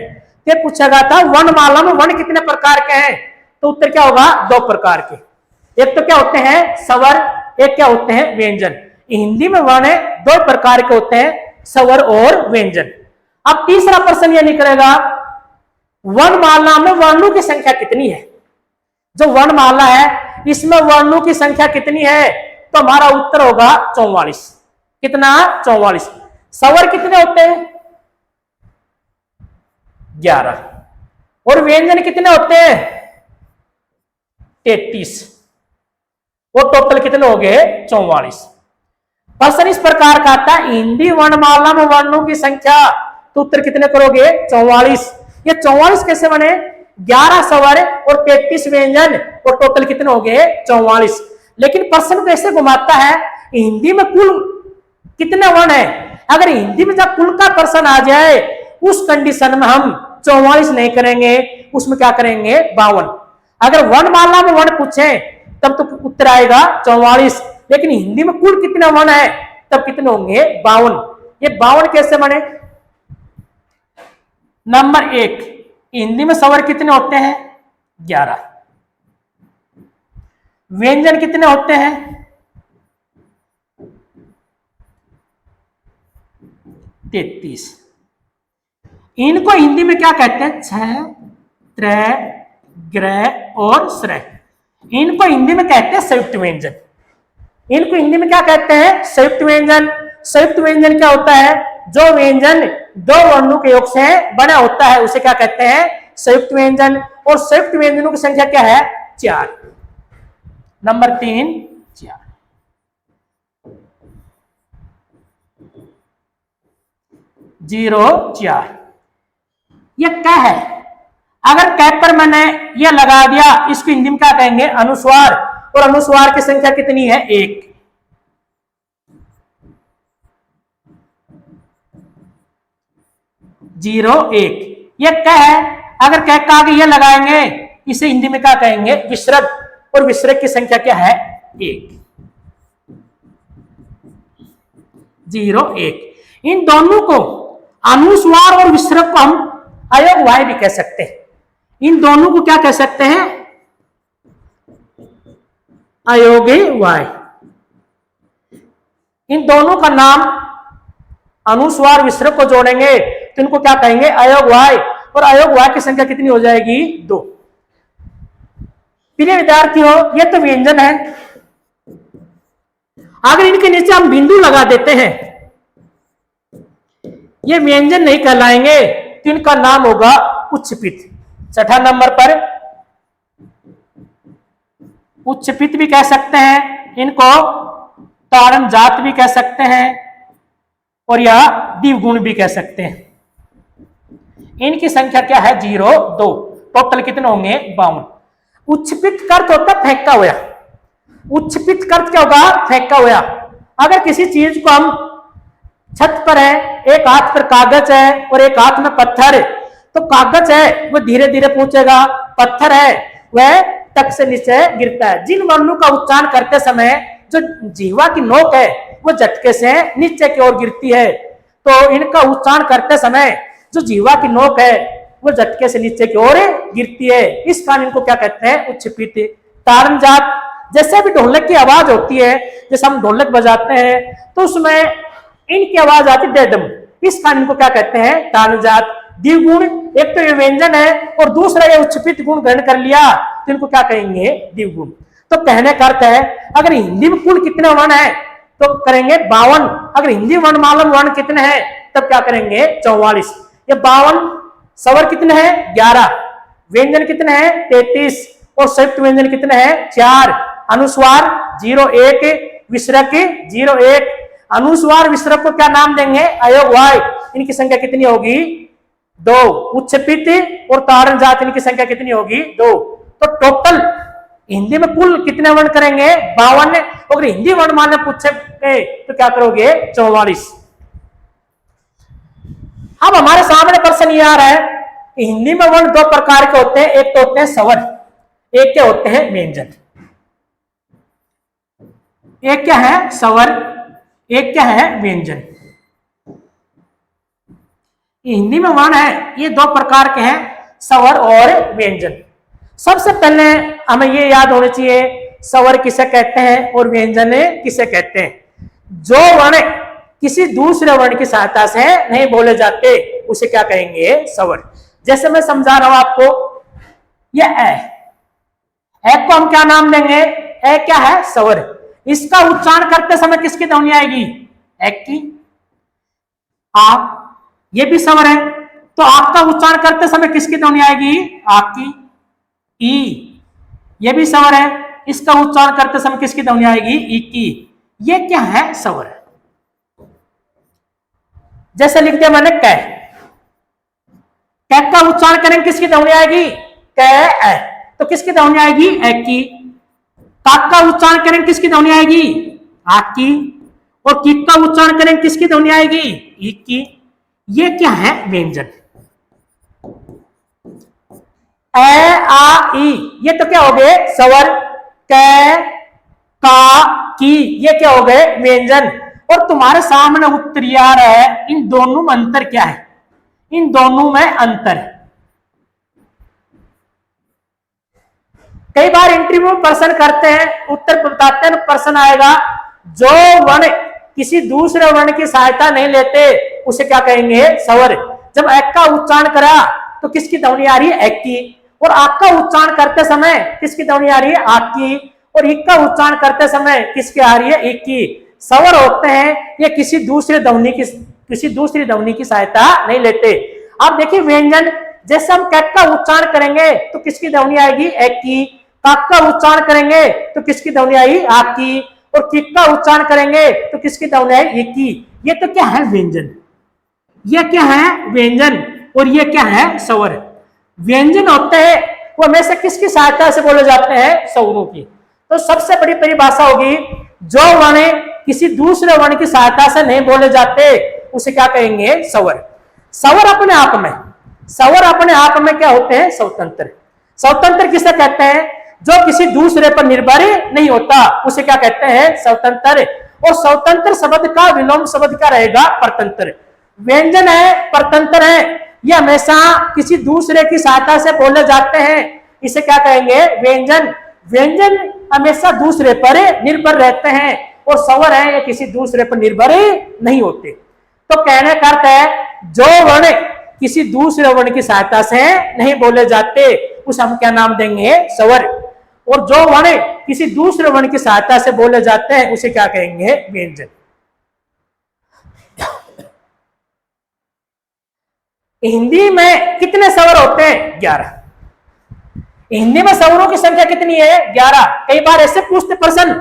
ये पूछा गया था वर्णमाला में वर्ण कितने प्रकार के हैं। तो उत्तर क्या होगा, दो प्रकार के। एक तो क्या होते हैं, स्वर, एक क्या होते हैं, व्यंजन। हिंदी में वर्ण दो प्रकार के होते हैं, स्वर और व्यंजन। अब तीसरा प्रश्न यह निकलेगा, वर्णमाला में वर्णों की संख्या कितनी है। जो वर्णमाला है इसमें वर्णों की संख्या कितनी है। तो हमारा उत्तर होगा 44। कितना, 44। स्वर कितने होते हैं, 11। और व्यंजन कितने होते हैं, 33। वो टोटल कितने हो गए, 44। प्रश्न इस प्रकार का आता है, हिंदी वर्णमाला में वर्णों की संख्या। तो उत्तर कितने करोगे, 44। ये 44 कैसे बने, 11 स्वर और 33 व्यंजन और टोटल कितने हो गए, 44। लेकिन प्रश्न कैसे घुमाता है, हिंदी में कुल कितने वर्ण है। अगर हिंदी में जब कुल का प्रश्न आ जाए उस कंडीशन में हम 44 नहीं करेंगे, उसमें क्या करेंगे, 52। अगर वर्णमाला में वर्ण पूछे तब तो उत्तर आएगा 44। लेकिन हिंदी में कुल कितने वर्ण है तब कितने होंगे, 52। ये 52 कैसे बने। नंबर 1, हिंदी में स्वर कितने होते हैं, 11। व्यंजन कितने होते हैं, 33। इनको हिंदी में क्या कहते हैं, छ, त्र, ग्रह और श्रय। इनको हिंदी में कहते हैं संयुक्त व्यंजन। इनको हिंदी में क्या कहते हैं, संयुक्त व्यंजन। संयुक्त व्यंजन क्या होता है, जो व्यंजन दो वर्णों के योग से बना होता है उसे क्या कहते हैं, संयुक्त व्यंजन। और संयुक्त व्यंजनों की संख्या क्या है, 4। नंबर 3, 4। 0, 4। ये क्या है, अगर कैप पर मैंने ये लगा दिया, इसको हिंदी में क्या कहेंगे, अनुस्वार। और अनुस्वार की संख्या कितनी है, 1। 0, 1। ये क्या है, अगर कह का आगे ये लगाएंगे इसे हिंदी में क्या कहेंगे, विसर्ग। और विसर्ग की संख्या क्या है, 1। 0, 1। इन दोनों को अनुस्वार और विसर्ग को हम अयोग वाय भी कह सकते हैं। इन दोनों को क्या कह सकते हैं, अयोगे वाय। इन दोनों का नाम अनुस्वार विसर्ग को जोड़ेंगे तो इनको क्या कहेंगे, अयोग वाय। और अयोग वाय की संख्या कितनी हो जाएगी, 2। प्रिय विद्यार्थियों, ये तो व्यंजन है। अगर इनके नीचे हम बिंदु लगा देते हैं ये व्यंजन नहीं कहलाएंगे, तो इनका नाम होगा उच्चपित। छठा नंबर पर उच्चपित भी कह सकते हैं, इनको तारण जात भी कह सकते हैं, और या द्विगुण भी कह सकते हैं। इनकी संख्या क्या है? 0, 2। टोटल कितने होंगे? 52। उच्चपित का अर्थ होता है फेंका हुआ। उच्चपित का अर्थ क्या होगा? फेंका हुआ। अगर किसी चीज को हम छत पर है, एक हाथ पर कागज है और एक हाथ में पत्थर, तो कागज है वो धीरे धीरे पहुंचेगा, पत्थर है वह तक से नीचे गिरता है। जिन वर्णों का उच्चारण करते समय जो जीवा की नोक है वो झटके से नीचे की ओर गिरती है, तो इनका उच्चारण करते समय जो जीवा की नोक है वो झटके से नीचे की ओर गिरती है। इस कारण इनको क्या कहते हैं? उच्चपित। तारण जात, जैसे भी ढोलक की आवाज होती है, जैसे हम ढोलक बजाते हैं तो उसमें इनकी आवाज आती है डेडम, इस कारण इनको क्या कहते हैं? तारण जात। द्विगुण, एक तो ये व्यंजन है और दूसरा ये उच्चपित गुण ग्रहण कर लिया, तो इनको क्या कहेंगे? द्विगुण। तो कहने का अर्थ है अगर हिंदी में कुल कितने वर्ण है तो करेंगे 52। अगर हिंदी वर्णमाला में वर्ण कितने हैं तब क्या करेंगे? 44। ये 52, स्वर कितने हैं? 11, व्यंजन कितने हैं? 33, और संयुक्त व्यंजन कितने हैं? 4, अनुस्वार 0, 1, विसर्ग 0, 1। अनुस्वार विसर्ग को क्या नाम देंगे? अयोग वाय। इनकी संख्या कितनी होगी? 2। उच्चपित और तारण जात, इनकी संख्या कितनी होगी? 2। तो टोटल हिंदी में कुल कितने वर्ण करेंगे? 52। अगर हिंदी वर्ण माने पूछे तो क्या करोगे? 44। अब हमारे सामने प्रश्न ये आ रहा है, हिंदी में वर्ण दो प्रकार के होते हैं, एक तो होते हैं स्वर, एक क्या होते हैं? व्यंजन। एक क्या है? स्वर, एक क्या है? व्यंजन। हिंदी में वर्ण है ये दो प्रकार के हैं, स्वर और व्यंजन। सबसे पहले हमें ये याद होना चाहिए स्वर किसे कहते हैं और व्यंजन किसे कहते हैं। जो वर्ण किसी दूसरे वर्ण की सहायता से नहीं बोले जाते उसे क्या कहेंगे? स्वर। जैसे मैं समझा रहा हूं आपको, यह ए को हम क्या नाम देंगे? ए क्या है? स्वर। इसका उच्चारण करते समय किसकी ध्वनि आएगी? एक की। आप, ये भी स्वर है, तो आपका उच्चारण करते समय किसकी ध्वनि आएगी? आपकी। ई, ये भी स्वर है, इसका उच्चारण करते समय किसकी ध्वनि आएगी? ई की। ये क्या है? स्वर। जैसे लिख दिया मैंने कै, कै का उच्चारण करेंगे किसकी ध्वनि आएगी? कै। तो किसकी ध्वनि आएगी? ए की। काक का उच्चारण करेंगे किसकी ध्वनि आएगी? आक की। और किक का उच्चारण करेंगे किसकी ध्वनि आएगी? ई की। ये क्या है? व्यंजन। ए, आ, ई, ये तो क्या हो गए? स्वर। कै, का, की, ये क्या हो गए? व्यंजन। और तुम्हारे सामने उत्तर आ रहा है, इन दोनों में अंतर क्या है? इन दोनों में अंतर, कई बार इंटरव्यू में प्रश्न करते हैं, उत्तर बताते हैं, प्रश्न आएगा जो वर्ण किसी दूसरे वर्ण की सहायता नहीं लेते उसे क्या कहेंगे? स्वर। जब एक का उच्चारण करा तो किसकी ध्वनि आ रही है? एक की। और आक का उच्चारण करते समय किसकी ध्वनि आ रही है? आक की। और इक का उच्चारण करते समय किसकी आ रही है? इक की। स्वर होते हैं ये किसी दूसरे ध्वनि की सहायता नहीं लेते। आप देखिए व्यंजन, जैसे हम कैक का उच्चारण करेंगे तो किसकी ध्वनि आएगी? एक की। काक का उच्चारण करेंगे तो किसकी ध्वनि आएगी? आक की। और किक का उच्चारण करेंगे तो किसकी ध्वनि आएगी? इक की। ये तो क्या है? व्यंजन। ये क्या है? व्यंजन। और ये क्या है? स्वर। व्यंजन होते हैं वो हमेशा किसकी सहायता से बोले जाते हैं? स्वरों की। तो सबसे बड़ी परिभाषा होगी, जो वर्ण किसी दूसरे वर्ण की सहायता से नहीं बोले जाते उसे क्या कहेंगे? स्वर। स्वर अपने आप में क्या होते हैं? स्वतंत्र। स्वतंत्र किसे कहते हैं? जो किसी दूसरे पर निर्भर नहीं होता उसे क्या कहते हैं? स्वतंत्र। और स्वतंत्र शब्द का विलोम शब्द क्या रहेगा? परतंत्र। व्यंजन है, परतंत्र है, ये हमेशा किसी दूसरे की सहायता से बोले जाते हैं, इसे क्या कहेंगे? व्यंजन। व्यंजन हमेशा दूसरे पर निर्भर रहते हैं, और स्वर है ये किसी दूसरे पर निर्भर नहीं होते। तो कहने का अर्थ है जो वर्ण किसी दूसरे वर्ण की सहायता से नहीं बोले जाते उसे हम क्या नाम देंगे? स्वर। और जो वर्ण किसी दूसरे वर्ण की सहायता से बोले जाते हैं उसे क्या कहेंगे? व्यंजन। हिंदी में कितने स्वर होते हैं? 11। हिंदी में स्वरों की संख्या कितनी है? 11। कई बार ऐसे पूछते प्रश्न,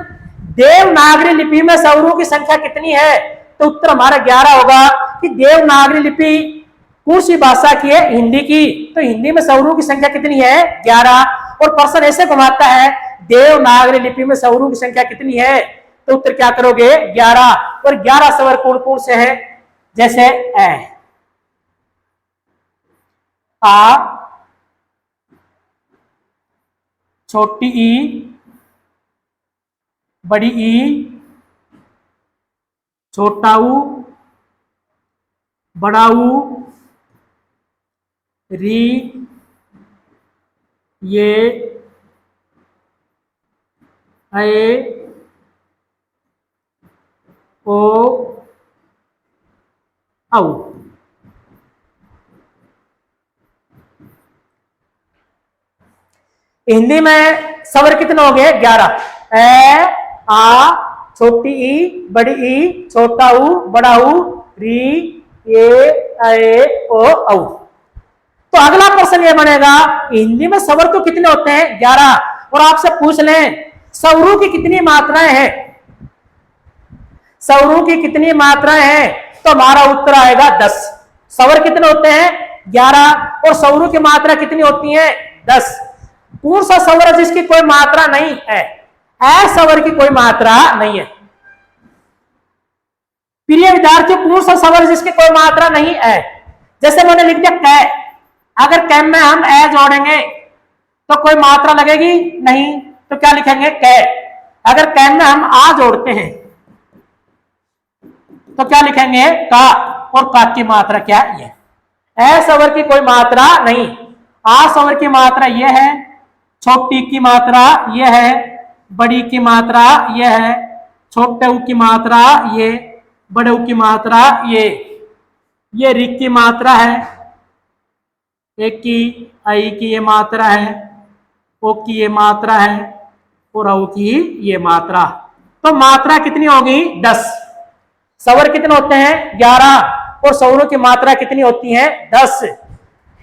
देवनागरी लिपि में स्वरों की संख्या कितनी है? तो उत्तर हमारा 11 होगा कि देवनागरी लिपि कौन सी भाषा की है? हिंदी की। तो हिंदी में स्वरों की संख्या कितनी है? 11। और प्रश्न ऐसे घुमाता है, देवनागरी लिपि में स्वरों की संख्या कितनी है? तो उत्तर क्या करोगे? 11। और 11 स्वर कौन कौन से हैं? जैसे ए, आ, छोटी ई, बड़ी ई, छोटा ऊ, बड़ा ऊ, री, ये, ए, ओ, औ। हिंदी में स्वर कितने हो गए? 11। ए, आ, छोटी ई, बड़ी ई, छोटा ऊ, बड़ा ऊ, री, ये, ए, ओ, औ। तो अगला प्रश्न ये बनेगा, हिंदी में स्वर तो कितने होते हैं? 11। और आपसे पूछ लें स्वरों की कितनी मात्राएं हैं? स्वरों की कितनी मात्राएं हैं? तो हमारा उत्तर आएगा 10। स्वर कितने होते हैं? 11। और स्वरों की मात्रा कितनी होती है? 10। कौन सा स्वर है जिसकी कोई मात्रा नहीं है? ए स्वर की कोई मात्रा नहीं है। प्रिय विद्यार्थियों, कौन सा स्वर जिसकी कोई मात्रा नहीं है? जैसे मैंने लिख दिया कै, अगर कै में हम ए जोड़ेंगे तो कोई मात्रा लगेगी नहीं, तो क्या लिखेंगे? कै। अगर कै में हम आ जोड़ते हैं तो क्या लिखेंगे? का। और का की मात्रा क्या है? ए स्वर की कोई मात्रा नहीं। आ स्वर की मात्रा यह है, छोटी की मात्रा यह है, बड़ी की मात्रा यह है, छोटे ऊ की मात्रा ये, बड़े ऊ की मात्रा ये री की मात्रा है, एक की, आई की ये मात्रा है, ओ की ये मात्रा है, और औ की ये मात्रा। तो मात्रा कितनी होगी? 10। स्वर कितने होते हैं? 11। और स्वरों की मात्रा कितनी होती है? 10।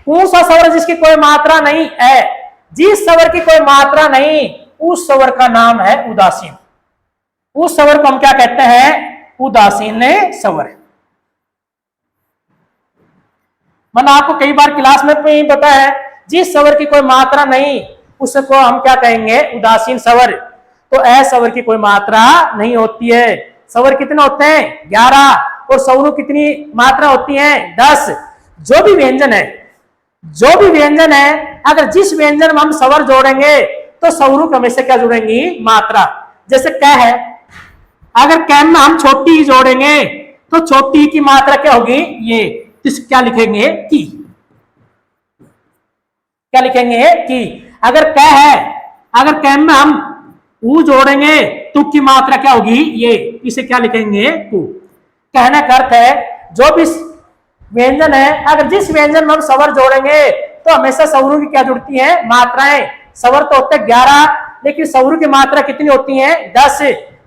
कौन सा स्वर जिसकी कोई मात्रा नहीं है? जिस स्वर की कोई मात्रा नहीं, उस स्वर का नाम है उदासीन। उस स्वर को हम क्या कहते हैं? उदासीन स्वर। मैंने आपको कई बार क्लास में भी पता है, जिस स्वर की कोई मात्रा नहीं उसको हम क्या कहेंगे? उदासीन स्वर। तो ए स्वर की कोई मात्रा नहीं होती है। स्वर कितने होते हैं? 11। और स्वरों कितनी मात्रा होती है? 10। जो भी व्यंजन है, अगर जिस व्यंजन में हम स्वर जोड़ेंगे तो स्वरों के हमेशा क्या जुड़ेंगी? मात्रा। जैसे कै है, अगर कै में हम छोटी जोड़ेंगे तो छोटी की मात्रा क्या होगी? ये। तो क्या लिखेंगे? की। क्या लिखेंगे? की। अगर कै है, अगर कै में हम ऊ जोड़ेंगे तो की मात्रा क्या होगी? ये। इसे क्या लिखेंगे? कु। कहने का अर्थ है, जो भी व्यंजन है, अगर जिस व्यंजन में हम स्वर जोड़ेंगे तो हमेशा स्वरों की क्या जुड़ती है? मात्राएं। स्वर तो होते हैं 11, लेकिन स्वरों की मात्रा कितनी होती है? 10।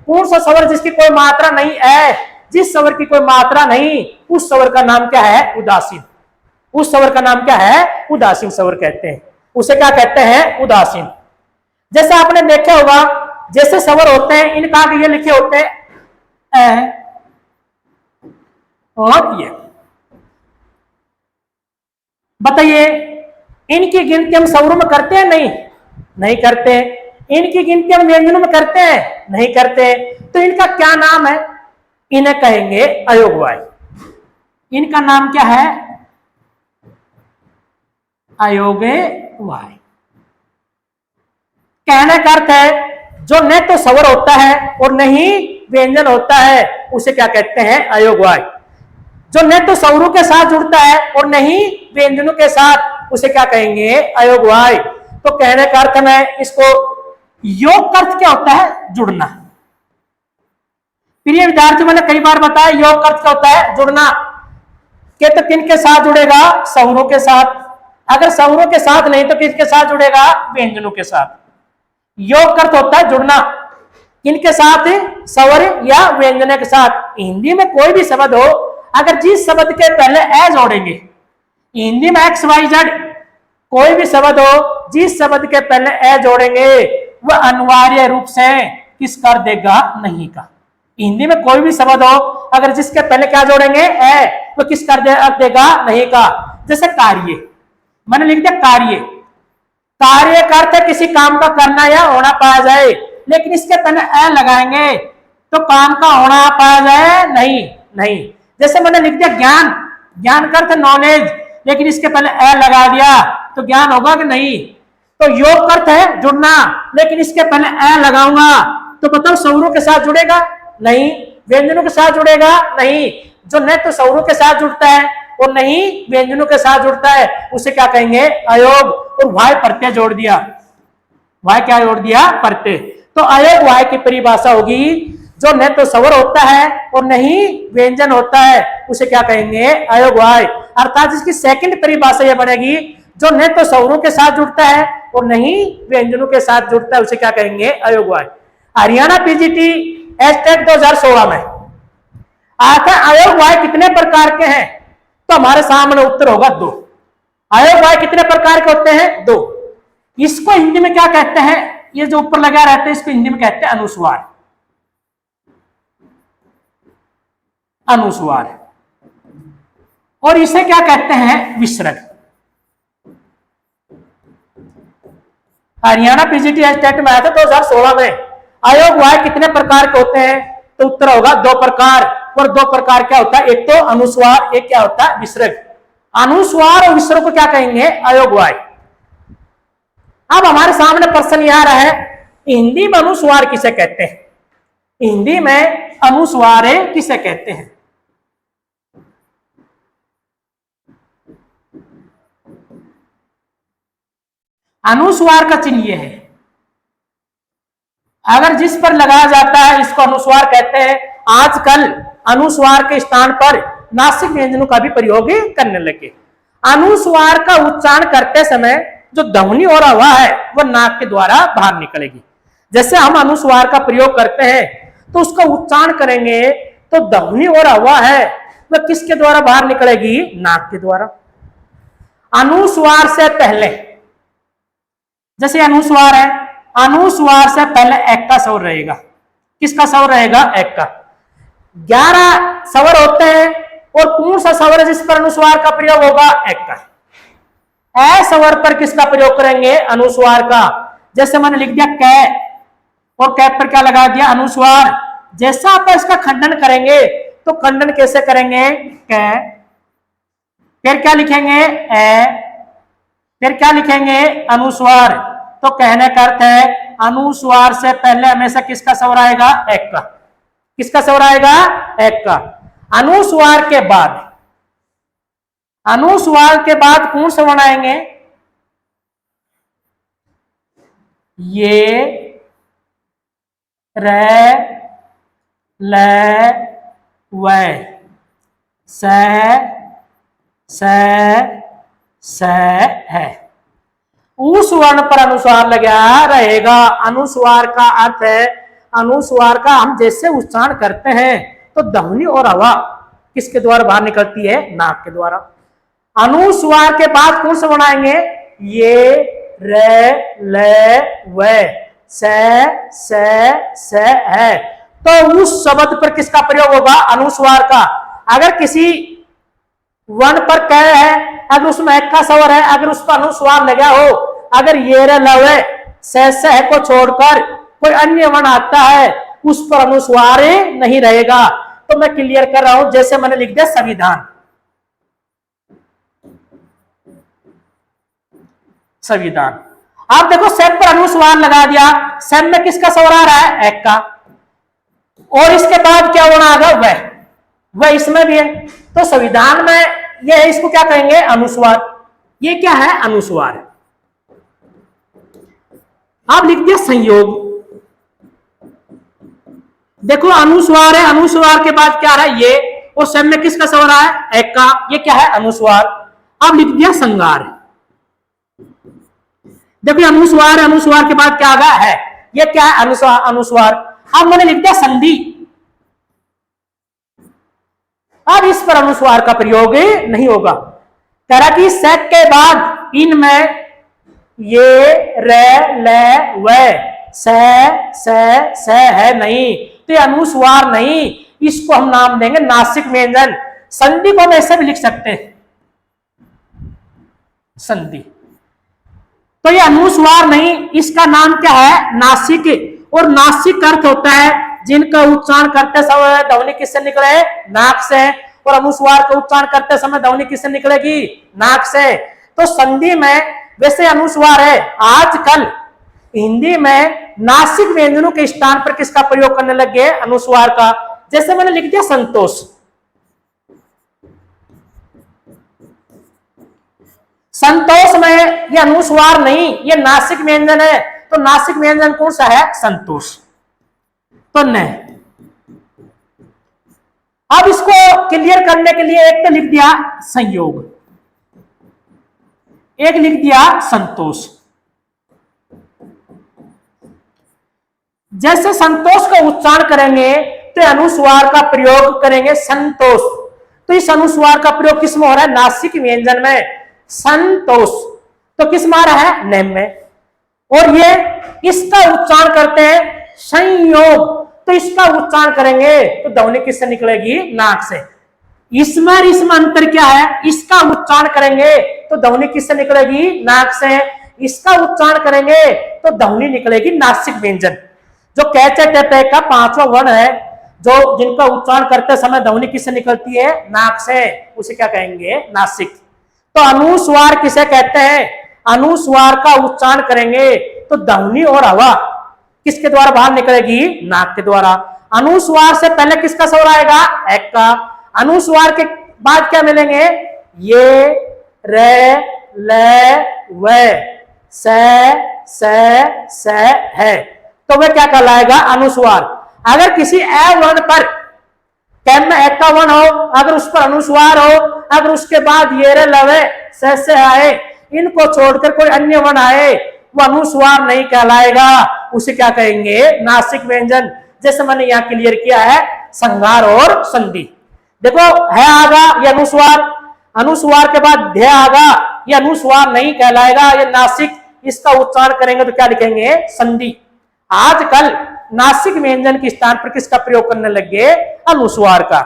कौन सा स्वर जिसकी कोई मात्रा नहीं है? जिस स्वर की कोई मात्रा नहीं, उस स्वर का नाम क्या है? उदासीन। उस स्वर का नाम क्या है? उदासीन स्वर कहते हैं। उसे क्या कहते हैं? उदासीन। जैसे आपने देखा होगा, जैसे स्वर होते हैं, इनका आगे ये लिखे होते हैं और ये। बताइए, इनकी गिनती हम स्वरों में करते हैं? नहीं करते। इनकी गिनती हम व्यंजनों में करते हैं? नहीं करते। तो इनका क्या नाम है? इन्हें कहेंगे अयोगवाय। इनका नाम क्या है? अयोगवाय। कहने का अर्थ है, जो न तो स्वर होता है और न ही व्यंजन होता है, उसे क्या कहते हैं? अयोगवाय। जो न तो स्वरों के साथ जुड़ता है और न ही व्यंजनों के साथ, उसे क्या कहेंगे? अयोगवाय। तो कहने का अर्थ में इसको, योग का अर्थ क्या होता है? जुड़ना। प्रिय विद्यार्थी, मैंने कई बार बताया योग का अर्थ क्या होता है? जुड़ना। के तो किन के साथ जुड़ेगा? स्वरों के साथ। अगर स्वरों के साथ नहीं तो किसके साथ जुड़ेगा? व्यंजनों के साथ। योग का अर्थ होता है जुड़ना। किनके साथ? स्वर या व्यंजन के साथ। हिंदी में कोई भी शब्द हो, अगर जिस शब्द के पहले ए जोड़ेंगे, हिंदी में एक्स वाई जेड कोई भी शब्द हो, जिस शब्द के पहले ए जोड़ेंगे वह अनिवार्य रूप से किस कर देगा, नहीं का। हिंदी में कोई भी शब्द हो, अगर जिसके पहले क्या जोड़ेंगे, ए, तो किस कर देगा, नहीं का। जैसे कार्य, मैंने लिख दिया कार्य। कार्य का अर्थ है किसी काम का करना या होना पाया जाए, लेकिन इसके पहले ए लगाएंगे तो काम का होना पाया जाए, नहीं नहीं। जैसे मैंने लिख दिया ज्ञान, ज्ञान का अर्थ नॉलेज, लेकिन इसके पहले ए लगा दिया तो ज्ञान होगा कि नहीं। तो योग का अर्थ है जुड़ना, लेकिन इसके पहले ए लगाऊंगा तो बताओ स्वरों के साथ जुड़ेगा, नहीं। व्यंजनों के साथ जुड़ेगा, नहीं। जो न तो स्वरों के साथ जुड़ता है और नहीं व्यंजनों के साथ जुड़ता है, उसे क्या कहेंगे, अयोग। और वाय प्रत्यय जोड़ दिया, वाय क्या जोड़ दिया, प्रत्यय। तो अयोग वाय की परिभाषा होगी, जो न तो स्वर होता है और नहीं व्यंजन होता है, उसे क्या कहेंगे, अयोग वाय। अर्थात इसकी सेकंड परिभाषा यह बनेगी, जो न तो स्वरों के साथ जुड़ता है और नहीं व्यंजनों के साथ जुड़ता है, उसे क्या कहेंगे, अयोग वाय। हरियाणा पीजीटी एस्टेट 2016 में आता अयोग वाय कितने प्रकार के हैं, तो हमारे सामने उत्तर होगा 2। अयोग वाय कितने प्रकार के होते हैं, 2। इसको हिंदी में क्या कहते हैं, ये जो ऊपर लगा रहते हैं इसको हिंदी में कहते हैं अनुस्वार, अनुस्वार। और इसे क्या कहते हैं, विसर्ग। हरियाणा पीजीटी एस्टेट में आया था 2016 में, अयोग वाय कितने प्रकार के होते हैं, तो उत्तर होगा 2 प्रकार। और 2 प्रकार क्या होता है, एक तो अनुस्वार, एक क्या होता है, विसर्ग। अनुस्वार और विसर्ग को क्या कहेंगे, अयोग वाय। अब हमारे सामने प्रश्न यह आ रहा है, हिंदी में अनुस्वार किसे कहते हैं, हिंदी में अनुस्वार किसे कहते हैं। अनुस्वार का चिन्ह यह है, अगर जिस पर लगाया जाता है इसको अनुस्वार कहते हैं। आजकल अनुस्वार के स्थान पर नासिक व्यंजनों का भी प्रयोग करने लगे। अनुस्वार का उच्चारण करते समय जो ध्वनि और हवा है वह नाक के द्वारा बाहर निकलेगी। जैसे हम अनुस्वार का प्रयोग करते हैं तो उसका उच्चारण करेंगे तो ध्वनि और हवा है वह किसके द्वारा बाहर निकलेगी, नाक के द्वारा। अनुस्वार से पहले, जैसे अनुस्वार है, अनुस्वार से पहले एक का स्वर रहेगा। किसका स्वर रहेगा, एक का। 11 स्वर होते हैं और कौन सा स्वर है जिस पर अनुस्वार का प्रयोग होगा, एक का। ए स्वर पर किसका प्रयोग करेंगे, अनुस्वार का। जैसे मैंने लिख दिया कै, और कै पर क्या लगा दिया, अनुस्वार। जैसा आप इसका खंडन करेंगे तो खंडन कैसे करेंगे, कै, फिर क्या लिखेंगे, ए, फिर क्या लिखेंगे, अनुस्वार। तो कहने का अर्थ है अनुस्वार से पहले हमेशा किसका स्वर आएगा, एक का। किसका स्वर आएगा, एक का। अनुस्वार के बाद, अनुस्वार के बाद कौन सा वर्ण आएंगे, ये, रे, ले, वे, से है। उस वर्ण पर अनुस्वार लगा रहेगा। अनुस्वार का अर्थ है, अनुस्वार का हम जैसे उच्चारण करते हैं तो ध्वनि और हवा किसके द्वारा बाहर निकलती है, नाक के द्वारा। अनुस्वार के बाद कौन से वर्ण आएंगे, ये, रे, ले, वे, से है। तो उस शब्द पर किसका प्रयोग होगा, अनुस्वार का। अगर किसी वर्ण पर कह है, अगर उसमें एक का स्वर है, अगर उस पर अनुस्वार लगा हो, अगर ये, रे, लवे, से को छोड़कर कोई अन्य वर्ण आता है उस पर अनुस्वार नहीं रहेगा। तो मैं क्लियर कर रहा हूं, जैसे मैंने लिख दिया संविधान, संविधान। आप देखो सेम पर अनुस्वार लगा दिया, सेम में किसका स्वर आ रहा है, एक का। और इसके बाद क्या वर्ण आ गया, वह इसमें भी है। तो संविधान में यह है, इसको क्या कहेंगे, अनुस्वार। ये क्या है, अनुस्वार। आप लिख दिया संयोग। देखो अनुस्वार है, अनुस्वार के बाद क्या रहा है, ये, और सेम में किसका स्वर आ है, एक का। ये क्या है, अनुस्वार। अब लिख दिया संगार। देखो अनुस्वार, अनुस्वार के बाद क्या आ गया है, ये क्या है, अनुस्वार, अनुस्वार। अब मैंने लिख दिया संधि। अब इस पर अनुस्वार का प्रयोग नहीं होगा। कह रहा कि स के बाद इनमें ये रे ले व स है नहीं, तो ये अनुस्वार नहीं, इसको हम नाम देंगे नासिक व्यंजन। संधि को हम ऐसे भी लिख सकते हैं, संधि। तो ये अनुस्वार नहीं, इसका नाम क्या है? नासिक। और नासिक अर्थ होता है जिनका उच्चारण करते समय ध्वनि किससे निकले? नाक से। और अनुस्वार का उच्चारण करते समय ध्वनि किससे निकलेगी? नाक से। तो संधि में वैसे अनुस्वार है, आजकल हिंदी में नासिक व्यंजनों के स्थान पर किसका प्रयोग करने लग गए? अनुस्वार का। जैसे मैंने लिख दिया संतोष, संतोष में ये अनुस्वार नहीं, ये नासिक व्यंजन है। तो नासिक व्यंजन कौन सा है? संतोष। तो न। अब इसको क्लियर करने के लिए एक तो लिख दिया संयोग, एक लिख दिया संतोष। जैसे संतोष का उच्चारण करेंगे तो अनुस्वार का प्रयोग करेंगे संतोष। तो इस अनुस्वार का प्रयोग किस में हो रहा है? नासिक व्यंजन में, संतोष। तो किस में आ रहा है? नेम में। और ये इसका उच्चारण करते हैं संयोग, तो इसका उच्चारण करेंगे तो ध्वनि किससे निकलेगी? नाक से। इसमें अंतर क्या है? इसका उच्चारण करेंगे तो ध्वनि किससे निकलेगी? नाक से। इसका उच्चारण करेंगे तो ध्वनि निकलेगी नासिक व्यंजन। जो कैचे टेपे का पांचवा वर्ण है, जो जिनका उच्चारण करते समय ध्वनि किससे निकलती है? नाक से, उसे क्या कहेंगे? नासिक। तो अनुस्वार किसे कहते हैं? अनुस्वार का उच्चारण करेंगे तो ध्वनि और हवा किसके द्वारा बाहर निकलेगी? नाक के द्वारा। अनुस्वार से पहले किसका स्वर आएगा? एक का। अनुस्वार के बाद क्या मिलेंगे? ये, रे, ले, व, स है। तो वह क्या कहलाएगा? अनुस्वार। अगर किसी अ वर्ण पर कैम में एक का वर्ण हो, अगर उस पर अनुस्वार हो, अगर उसके बाद ये रे लवे से आए, इनको छोड़कर कोई अन्य वर्ण आए, वो अनुस्वार नहीं कहलाएगा, उसे क्या कहेंगे? नासिक व्यंजन। जैसे मैंने यहां क्लियर किया है संघार और संधि। देखो है आगा, ये अनुस्वार, अनुस्वार के बाद ध्य आगा, ये अनुस्वार नहीं कहलाएगा, ये नासिक। इसका उच्चारण करेंगे तो क्या लिखेंगे? संधि। आजकल नासिक व्यंजन के स्थान पर किसका प्रयोग करने लग गए? अनुस्वार का।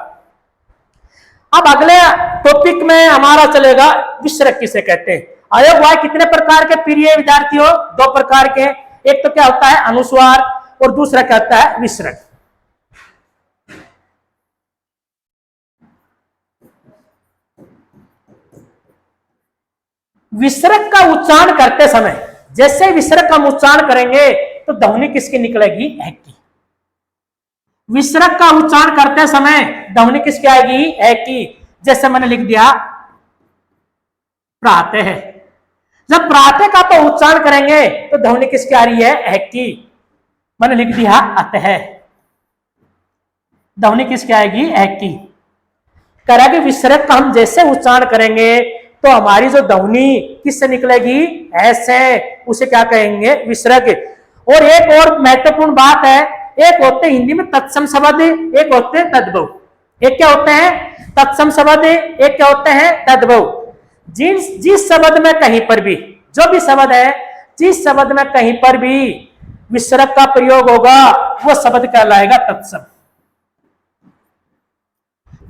अब अगले टॉपिक में हमारा चलेगा विसर्ग किसे कहते हैं। आयोग वाय कितने प्रकार के प्रिय विद्यार्थियों? दो प्रकार के। एक तो क्या होता है? अनुस्वार, और दूसरा क्या होता है? विसर्ग। विसर्ग का उच्चारण करते समय, जैसे विसर्ग का उच्चारण करेंगे तो ध्वनि किसकी निकलेगी? एक की। विसर्ग का उच्चारण करते समय ध्वनि किसकी आएगी? एक की। जैसे मैंने लिख दिया प्रातः है। जब प्रातः का तो उच्चारण करेंगे तो ध्वनि किसकी आ रही है? एक की। मैंने लिख दिया अतः, ध्वनि किसकी आएगी? एक की। करेंगे विसर्ग का हम जैसे उच्चारण करेंगे तो हमारी जो ध्वनि किससे निकलेगी? ऐसे, उसे क्या कहेंगे? विसर्ग। और एक और महत्वपूर्ण बात है, एक होते हिंदी में तत्सम शब्द, एक होते हैं तद्भव। एक क्या होते हैं? तत्सम शब्द, एक क्या होते हैं? तद्भव। जिस शब्द में कहीं पर भी, जो भी शब्द है, जिस शब्द में कहीं पर भी विसर्ग का प्रयोग होगा वो शब्द कहलाएगा तत्सम।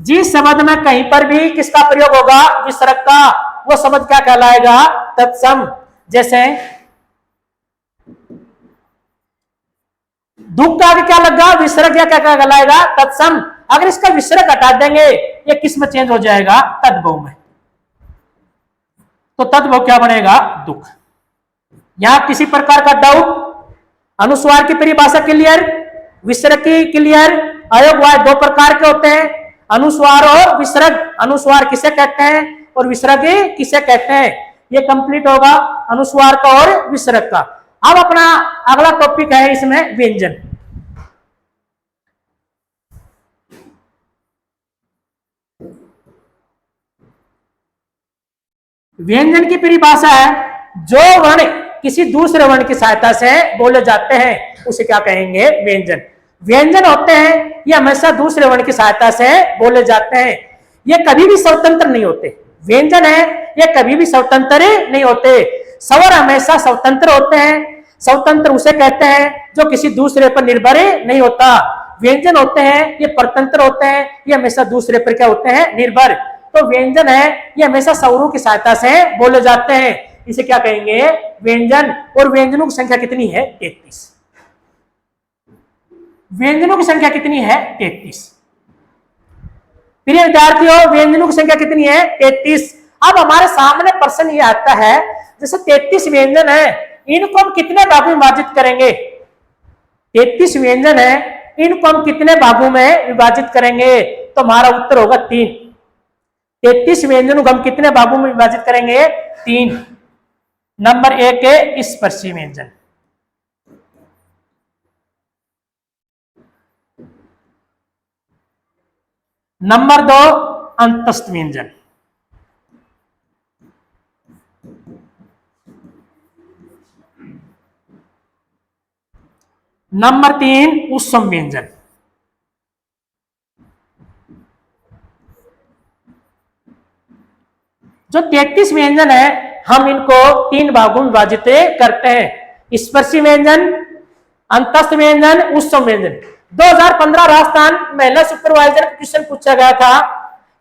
जिस शब्द में कहीं पर भी किसका प्रयोग होगा? विसर्ग का, वो शब्द क्या कहलाएगा? तत्सम। जैसे दुख का आगे क्या लगा? विसर्ग, या क्या कहलाएगा? तत्सम। अगर इसका विसर्ग हटा देंगे ये किस में चेंज हो जाएगा? तद्भव में। तो तद्भव क्या बनेगा? दुख। यहां किसी प्रकार का डाउट? अनुस्वार की परिभाषा क्लियर, विसर्ग की क्लियर। आयोग वाय दो प्रकार के होते हैं, अनुस्वार और विसर्ग। अनुस्वार किसे कहते हैं और विसर्ग किसे कहते हैं, ये कंप्लीट होगा अनुस्वार का और विसर्ग का। अब अपना अगला टॉपिक है इसमें व्यंजन। व्यंजन की परिभाषा है जो वर्ण किसी दूसरे वर्ण की सहायता से बोले जाते हैं उसे क्या कहेंगे? व्यंजन। व्यंजन होते हैं ये हमेशा दूसरे वर्ण की सहायता से बोले जाते हैं, ये कभी भी स्वतंत्र नहीं होते। व्यंजन है ये कभी भी स्वतंत्र नहीं होते, स्वर हमेशा स्वतंत्र होते हैं। स्वतंत्र उसे कहते हैं जो किसी दूसरे पर निर्भर नहीं होता। व्यंजन होते हैं ये परतंत्र होते हैं, ये हमेशा दूसरे पर क्या होते हैं, निर्भर। तो व्यंजन है ये हमेशा स्वरों की सहायता से बोले जाते हैं, इसे क्या कहेंगे, व्यंजन। और व्यंजनों की संख्या कितनी है, 33। व्यंजनों की संख्या कितनी है, 33। प्रिय विद्यार्थियों, व्यंजनों की संख्या कितनी है, 33। अब हमारे सामने प्रश्न ये आता है, जैसे 33 व्यंजन है, इनको हम कितने भागों में विभाजित करेंगे। 33 व्यंजन है, इनको हम कितने भागों में विभाजित करेंगे, तो हमारा उत्तर होगा 3। 33 व्यंजनों को हम कितने भागों में विभाजित करेंगे, 3। नंबर 1 है स्पर्शी व्यंजन, नंबर 2 अंतस्थ व्यंजन, नंबर 3 उत्सम व्यंजन। जो 33 व्यंजन है हम इनको 3 भागों में विभाजित करते हैं, स्पर्शी व्यंजन, अंतस्थ व्यंजन, उत्सम व्यंजन। 2015 राजस्थान महिला सुपरवाइजर क्वेश्चन पूछा गया था,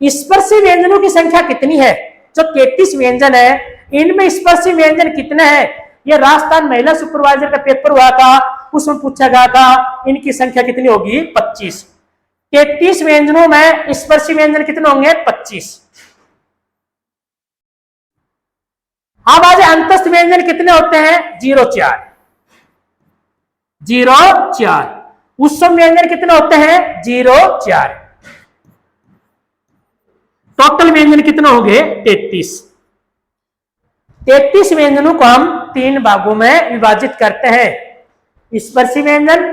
स्पर्शी व्यंजनों की संख्या कितनी है। जो 33 व्यंजन है इनमें स्पर्शी व्यंजन कितने हैं, ये राजस्थान महिला सुपरवाइजर का पेपर हुआ था, उसमें पूछा गया था इनकी संख्या कितनी होगी, 25। 33 व्यंजनों में स्पर्शी व्यंजन कितने होंगे, 25। अब आज अंतस्थ व्यंजन कितने होते हैं, 0-4। 0-4। उत्सम व्यंजन कितने होते हैं, 0-4। टोटल व्यंजन कितने हो गए, 33। 33 व्यंजनों को हम 3 भागों में विभाजित करते हैं, स्पर्शी व्यंजन,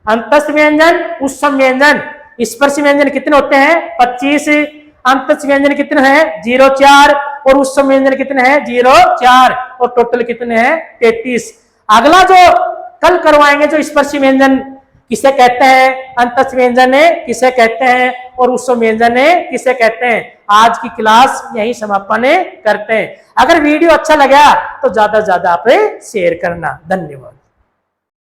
अंतस्थ व्यंजन, उत्सम व्यंजन। स्पर्शी व्यंजन कितने होते हैं, 25। अंतस्थ व्यंजन कितने हैं, 0-4। और उत्सम व्यंजन कितने हैं, 0-4। और टोटल कितने हैं, 33। अगला जो कल करवाएंगे, जो स्पर्शी व्यंजन किसे कहते हैं, अंतस्थ व्यंजन किसे कहते हैं, और उत्सम व्यंजन किसे कहते हैं। आज की क्लास यही समापन करते हैं। अगर वीडियो अच्छा लगा तो ज्यादा से ज्यादा आप शेयर करना। धन्यवाद।